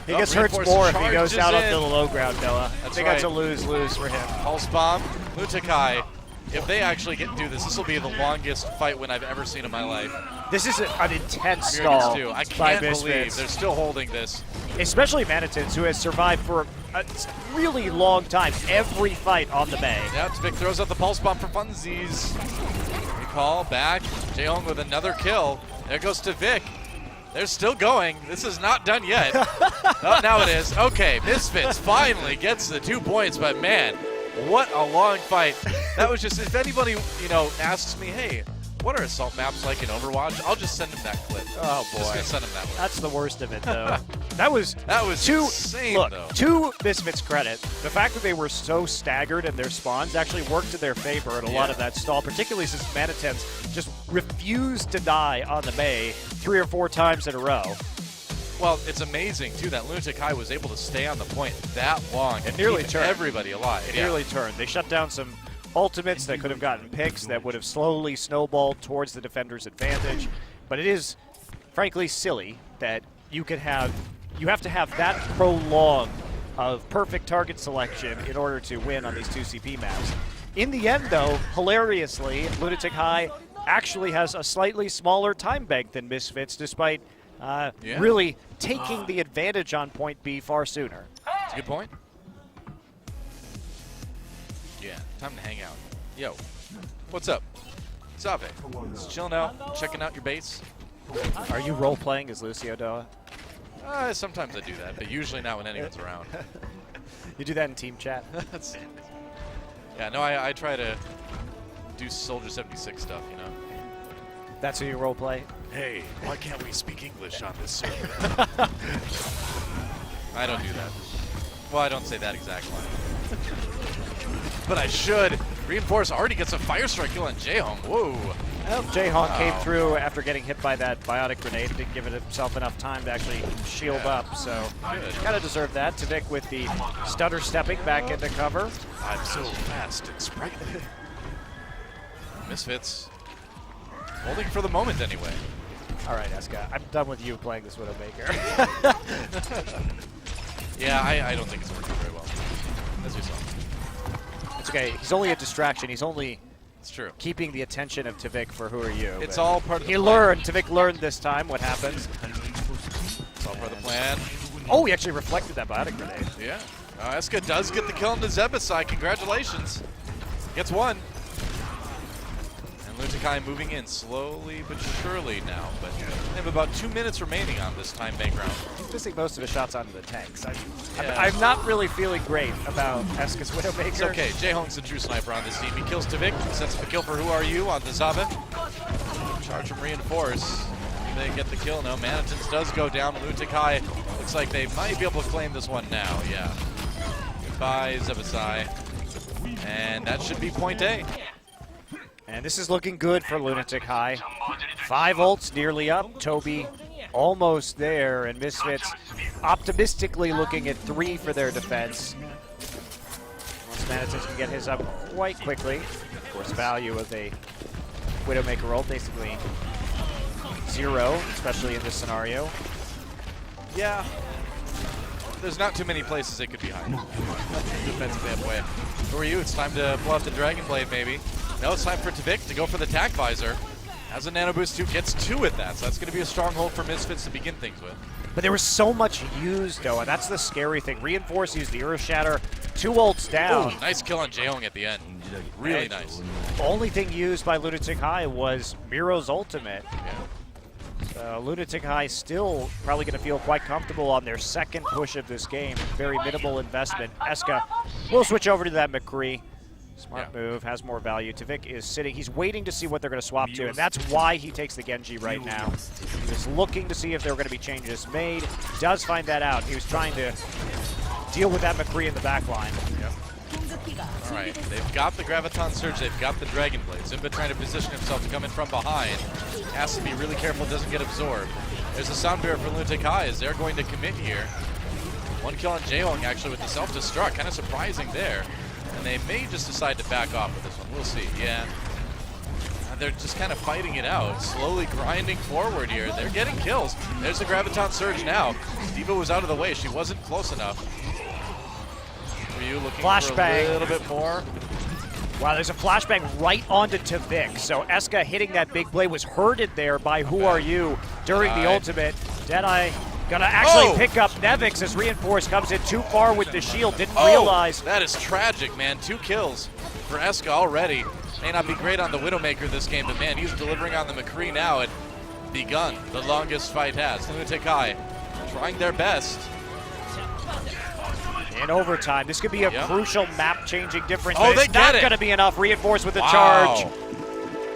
He gets hurt more if he goes down in. onto the low ground, Noah. I think right. that's a lose-lose for him. Pulse Bomb, Lunatic High. If they actually get to do this, this will be the longest fight win I've ever seen in my life. This is an intense stall I by can't believe Misfits. they're still holding this. Especially Manitins, who has survived for a really long time, every fight on the Bay. Yeah, Vic throws out the pulse bomb for funsies. Recall back. Jaehong with another kill. There goes to Vic. They're still going. This is not done yet. Oh, now it is. Okay, Misfits finally gets the 2 points, but man, what a long fight. That was just, if anybody, asks me, hey, what are assault maps like in Overwatch? I'll just send them that clip. Oh, boy. Just gonna send them that one. That's the worst of it, though. That was insane, look, though. to Misfits' credit, the fact that they were so staggered in their spawns actually worked to their favor in a lot of that stall, particularly since Manitens just refused to die on the Bay 3 or 4 times in a row. Well, it's amazing, too, that Lunatic High was able to stay on the point that long and nearly keep turned. everybody alive. It nearly turned. They shut down some ultimates that could have gotten picks that would have slowly snowballed towards the defender's advantage. But it is, frankly, silly that you have to have that prolonged of perfect target selection in order to win on these 2 CP maps. In the end, though, hilariously, Lunatic High actually has a slightly smaller time bank than Misfits, despite really taking the advantage on point B far sooner. That's a good point. Yeah, time to hang out. Yo, what's up? Save. Just chilling out, checking out your base. Are you role-playing as Lucio Doa? Sometimes I do that, but usually not when anyone's around. You do that in team chat? Yeah, no, I try to do Soldier 76 stuff, That's who you role-play? Hey, why can't we speak English on this server? I don't do that. Well, I don't say that exact line. But I should. Reinforce already gets a fire strike kill on Jaehong. Whoa. Well, Jaehong came through after getting hit by that biotic grenade. Didn't give himself enough time to actually shield up, so kind of deserved that. Tavik with the stutter stepping back into cover. I'm so fast and sprightly. Misfits holding for the moment anyway. All right, Eska, I'm done with you playing this Widowmaker. Yeah, I don't think it's working very well, as we saw. It's okay. He's only a distraction. He's only It's true. keeping the attention of Tavik for who are you. It's all part of the He plan. learned. Tavik learned this time what happens. It's all part of the plan. Oh, he actually reflected that biotic grenade. Yeah. Eska does get the kill on the Zebasai. Congratulations. Gets one. And Lunatic Moving in slowly but surely now. But they have about 2 minutes remaining on this time bank round. He's missing most of his shots onto the tanks. I'm not really feeling great about Eska's Widowmaker. It's okay. Jaehong's the true sniper on this team. He kills Tavik, sets up a kill for Who Are You on the Zabe. Charge from Reinforce. They get the kill. No, Manitins does go down. Lunatic High looks like they might be able to claim this one now. Yeah. Goodbye, Zebasai. And that should be point A. And this is looking good for Lunatic High. 5 ults nearly up. Toby almost there. And Misfits optimistically looking at 3 for their defense. Once Manitins can get his up quite quickly. Of course, value of a Widowmaker ult, basically 0, especially in this scenario. Yeah. There's not too many places they could be hiding. Defensive standpoint. Who are you? It's time to pull out the Dragon Blade, maybe. No, it's time for Tavik to go for the Tac Visor. Has a Nano Boost 2, gets 2 with that, so that's going to be a stronghold for Misfits to begin things with. But there was so much used, though, and that's the scary thing. Reinforce used the Earth Shatter, 2 ults down. Ooh, nice kill on Jaehong at the end. Really nice. The only thing used by Lunatic High was Miro's ultimate. Yeah. Lunatic High still probably going to feel quite comfortable on their second push of this game. Very minimal investment. Eska will switch over to that McCree. Smart move, has more value. Tavik is sitting. He's waiting to see what they're going to swap to, and that's why he takes the Genji right now. He was looking to see if there were going to be changes made. He does find that out. He was trying to deal with that McCree in the back line. Yep. All right, they've got the Graviton Surge, they've got the Dragon Blade. Zimba trying to position himself to come in from behind. Has to be really careful, doesn't get absorbed. There's a sound barrier for Lunatic High as they're going to commit here. 1 kill on Jaehong actually with the self-destruct, kind of surprising there. And they may just decide to back off with this one, we'll see, yeah. They're just kind of fighting it out, slowly grinding forward here. They're getting kills. There's the Graviton Surge now. Diva was out of the way, she wasn't close enough. Were you looking for a little bit more? Wow, there's a flashbang right onto Tvik. So Eska hitting that big blade was hurted there by Who Are You during the ultimate. Deadeye gonna actually pick up Nevix as Reinforce comes in too far with the shield. Didn't realize. That is tragic, man. 2 kills for Eska already. May not be great on the Widowmaker this game, but man, he's delivering on the McCree now and begun the longest fight has. Lunatic High trying their best. In overtime, this could be a crucial map-changing difference. Oh, but they it's get not it. going to be enough. Reinforce with the charge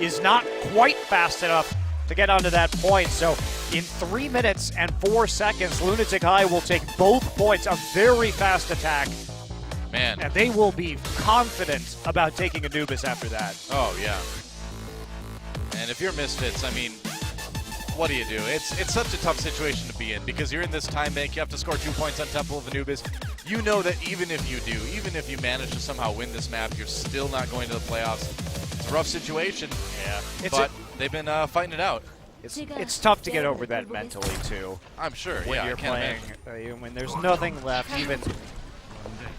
is not quite fast enough to get onto that point. So in 3 minutes and 4 seconds, Lunatic High will take both points. A very fast attack. Man. And they will be confident about taking Anubis after that. Oh, yeah. And if you're Misfits, I mean, what do you do? It's such a tough situation to be in because you're in this time bank. You have to score 2 points on Temple of Anubis. You know that even if you do, even if you manage to somehow win this map, you're still not going to the playoffs. It's a rough situation. Yeah. But they've been fighting it out. It's tough to get over that mentally, too. I'm sure. When yeah, you're I can't playing, imagine. when there's nothing left, even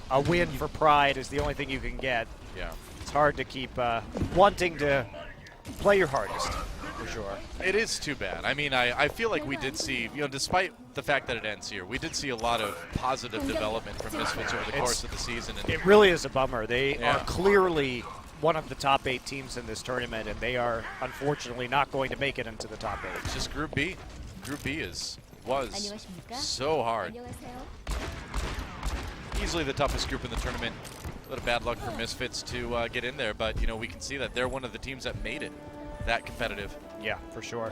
a win for pride is the only thing you can get. Yeah. It's hard to keep wanting to play your hardest, for sure. It is too bad. I mean, I feel like we did see, despite the fact that it ends here, we did see a lot of positive development from Misfits over the course of the season. And it really is a bummer. They are clearly one of the top 8 teams in this tournament, and they are unfortunately not going to make it into the top 8. It's just Group B. Group B was so hard. Easily the toughest group in the tournament. A little bad luck for Misfits to get in there, but we can see that they're one of the teams that made it that competitive. Yeah, for sure.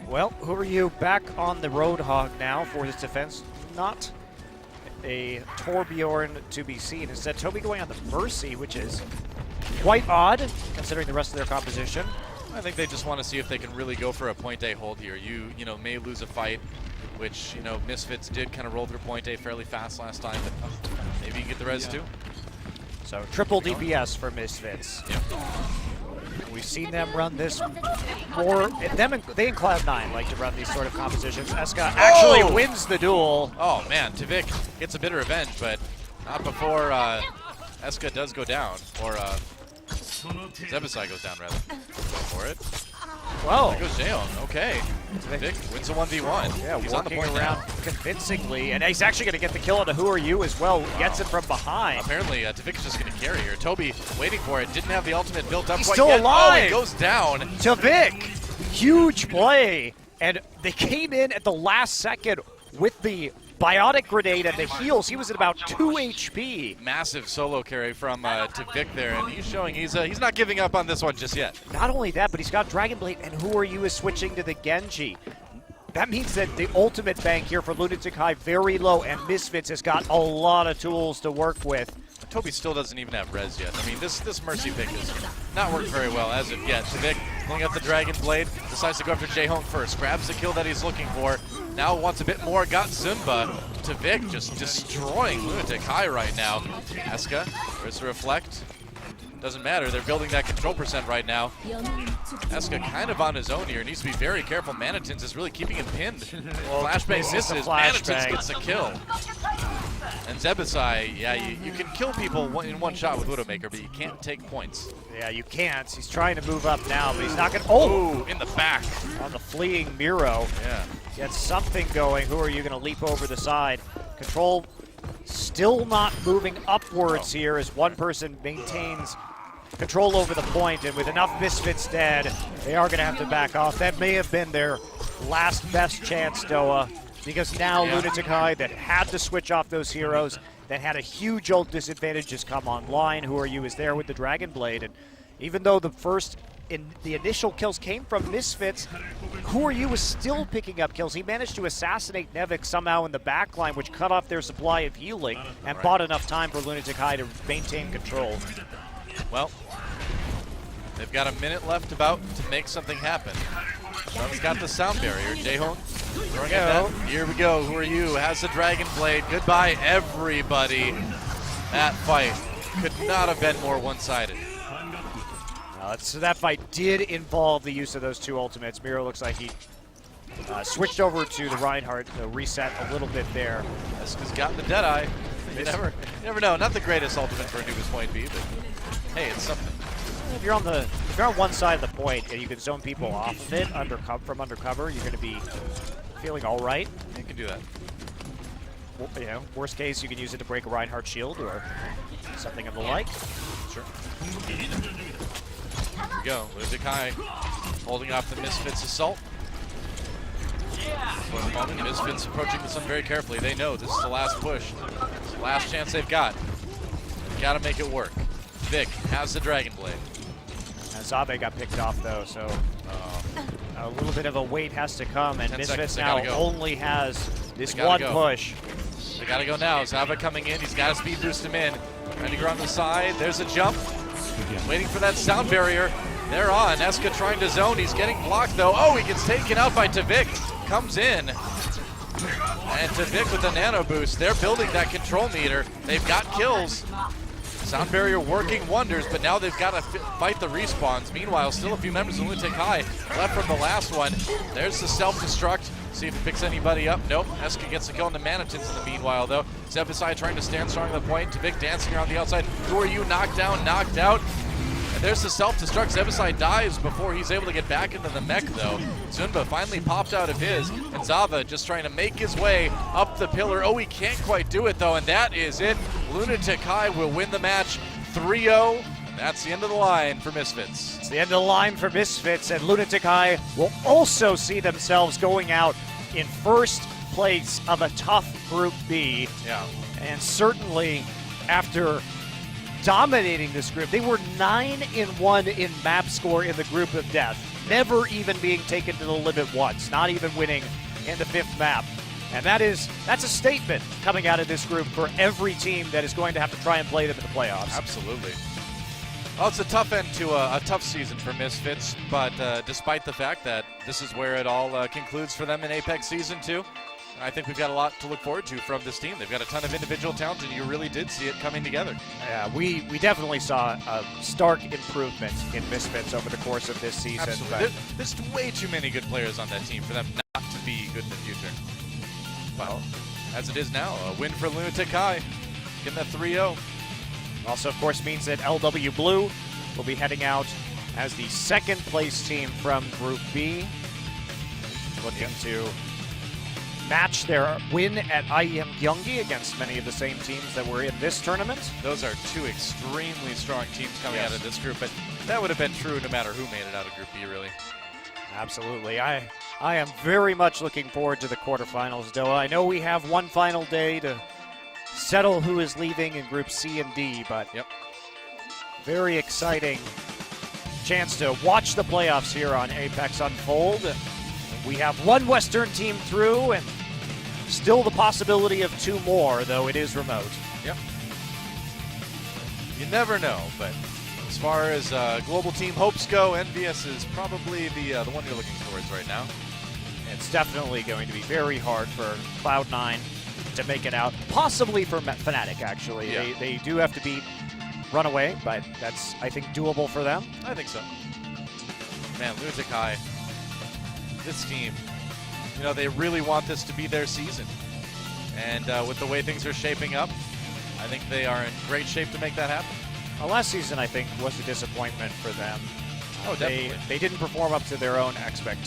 Well, Who Are You back on the Roadhog now for his defense? Not a Torbjorn to be seen. Instead, Toby going on the Mercy, which is quite odd considering the rest of their composition. I think they just want to see if they can really go for a point A hold here. You may lose a fight, which Misfits did kind of roll through point A fairly fast last time, but maybe you can get the res too. So triple DPS for Misfits. Yep. We've seen them run this more. They in Cloud9 like to run these sort of compositions. Eska actually wins the duel. Oh man, Tvik gets a bit of revenge, but not before Eska does go down, or Zebasai goes down rather. Go for it. Whoa. There goes Jaehoon. Okay. Tvik wins a 1v1. Yeah, he's on the walking point around now. convincingly, and he's actually going to get the kill on the Who Are You as well. Gets it from behind. Apparently, Tvik is just going to carry here. Toby waiting for it. Didn't have the ultimate built up He's quite still yet. alive. Oh, it goes down. Tvik, huge play, and they came in at the last second with the biotic grenade and the heals. He was at about 2 HP. Massive solo carry from Tvik there, and he's showing he's not giving up on this one just yet. Not only that, but he's got Dragon Blade, and Who Are You is switching to the Genji. That means that the ultimate bank here for Lunatic High very low, and Misfits has got a lot of tools to work with. Toby still doesn't even have res yet. I mean, this Mercy pick has not worked very well as of yet. Tvik pulling up the Dragon Blade, decides to go after Jaehoon first, grabs the kill that he's looking for. Now wants a bit more, got Zumba. Tvik just destroying Lunatic High right now. Eska, where's the Reflect? Doesn't matter, they're building that control percent right now. Eska kind of on his own here, needs to be very careful. Manitins is really keeping him pinned. Flashbang misses, Manitins gets a kill. And Zebasai, yeah, you can kill people in one shot with Widowmaker, but you can't take points. Yeah, you can't. He's trying to move up now, but he's not going to. Oh, in the back. On the fleeing Miro. Yeah. Gets something going. Who Are You going to leap over the side? Control still not moving upwards here as one person maintains control over the point, and with enough Misfits dead, they are going to have to back off. That may have been their last best chance, Doa, because now Lunatic High, that had to switch off those heroes, that had a huge ult disadvantage, just come online. Who Are You is there with the Dragon Blade, and even though the initial kills came from Misfits, Who Are You was still picking up kills. He managed to assassinate Nevik somehow in the backline, which cut off their supply of healing and bought enough time for Lunatic High to maintain control. Well, they've got a minute left about to make something happen. He's got the sound barrier. Jaehoon throwing at that. Here we go. Who Are You? Has the Dragon Blade. Goodbye, everybody. That fight could not have been more one-sided. So that fight did involve the use of those 2 ultimates. Miro looks like he switched over to the Reinhardt, reset a little bit there. Eska's got the Deadeye. You never know. Not the greatest ultimate for Anubis Point B, but hey, it's something. If you're on one side of the point and you can zone people off of it from undercover, you're going to be feeling all right. You can do that. You know, worst case, you can use it to break a Reinhardt shield or something of the like. Sure. Here we go. Lunatic High holding off the Misfits assault. For the moment, Misfits approaching this one very carefully. They know this is the last push. It's the last chance they've got. Got to make it work. Vic has the Dragon Blade. Zabe got picked off though, so a little bit of a wait has to come, and Misfits now only has this one push. They gotta go now. Zava coming in. He's got to speed boost him in. Trying to go on the side. There's a jump. Waiting for that sound barrier. They're on. Eska trying to zone. He's getting blocked though. Oh, he gets taken out by Tavik. Comes in. And Tavik with the nano boost. They're building that control meter. They've got kills. Sound barrier working wonders, but now they've got to fight the respawns. Meanwhile, still a few members of Lunatic High left from the last one. There's the self-destruct. See if it picks anybody up. Nope. Eska gets the kill on the Manitons in the meanwhile, though. Zebasai trying to stand strong at the point. Tavik dancing around the outside. Who are you? Knocked down, knocked out. And there's the self-destruct. Zebasai dies before he's able to get back into the mech, though. Zunba finally popped out of his, and Zava just trying to make his way up the pillar. Oh, he can't quite do it, though, and that is it. Lunatic High will win the match 3-0. That's the end of the line for Misfits. It's the end of the line for Misfits, and Lunatic High will also see themselves going out in first place of a tough Group B. Yeah. And certainly after dominating this group, they were 9-1 in map score in the group of death, never even being taken to the limit once, not even winning in the 5th map. And that's a statement coming out of this group for every team that is going to have to try and play them in the playoffs. Absolutely. Well, it's a tough end to a tough season for Misfits, but despite the fact that this is where it all concludes for them in Apex Season 2, I think we've got a lot to look forward to from this team. They've got a ton of individual talent, and you really did see it coming together. Yeah, we definitely saw a stark improvement in Misfits over the course of this season. Absolutely. There's way too many good players on that team for them not to be good in the future. Well, as it is now, a win for Lunatic High, getting that 3-0. Also, of course, means that LW Blue will be heading out as the 2nd place team from Group B, looking to match their win at IEM Gyeonggi against many of the same teams that were in this tournament. Those are two extremely strong teams coming out of this group, but that would have been true no matter who made it out of Group B, really. Absolutely. I am very much looking forward to the quarterfinals, though. I know we have one final day to settle who is leaving in Group C and D, but very exciting chance to watch the playoffs here on Apex unfold. We have one Western team through, and still the possibility of 2 more, though it is remote. Yep. You never know, but as far as global team hopes go, Envious is probably the one you're looking towards right now. It's definitely going to be very hard for Cloud9 to make it out. Possibly for Fnatic, actually. Yeah. They do have to beat Runaway, but that's, I think, doable for them. I think so. Man, Lunatic High, this team, you know, they really want this to be their season. And with the way things are shaping up, I think they are in great shape to make that happen. Well, last season, I think, was a disappointment for them. Oh, definitely. They didn't perform up to their own expectations.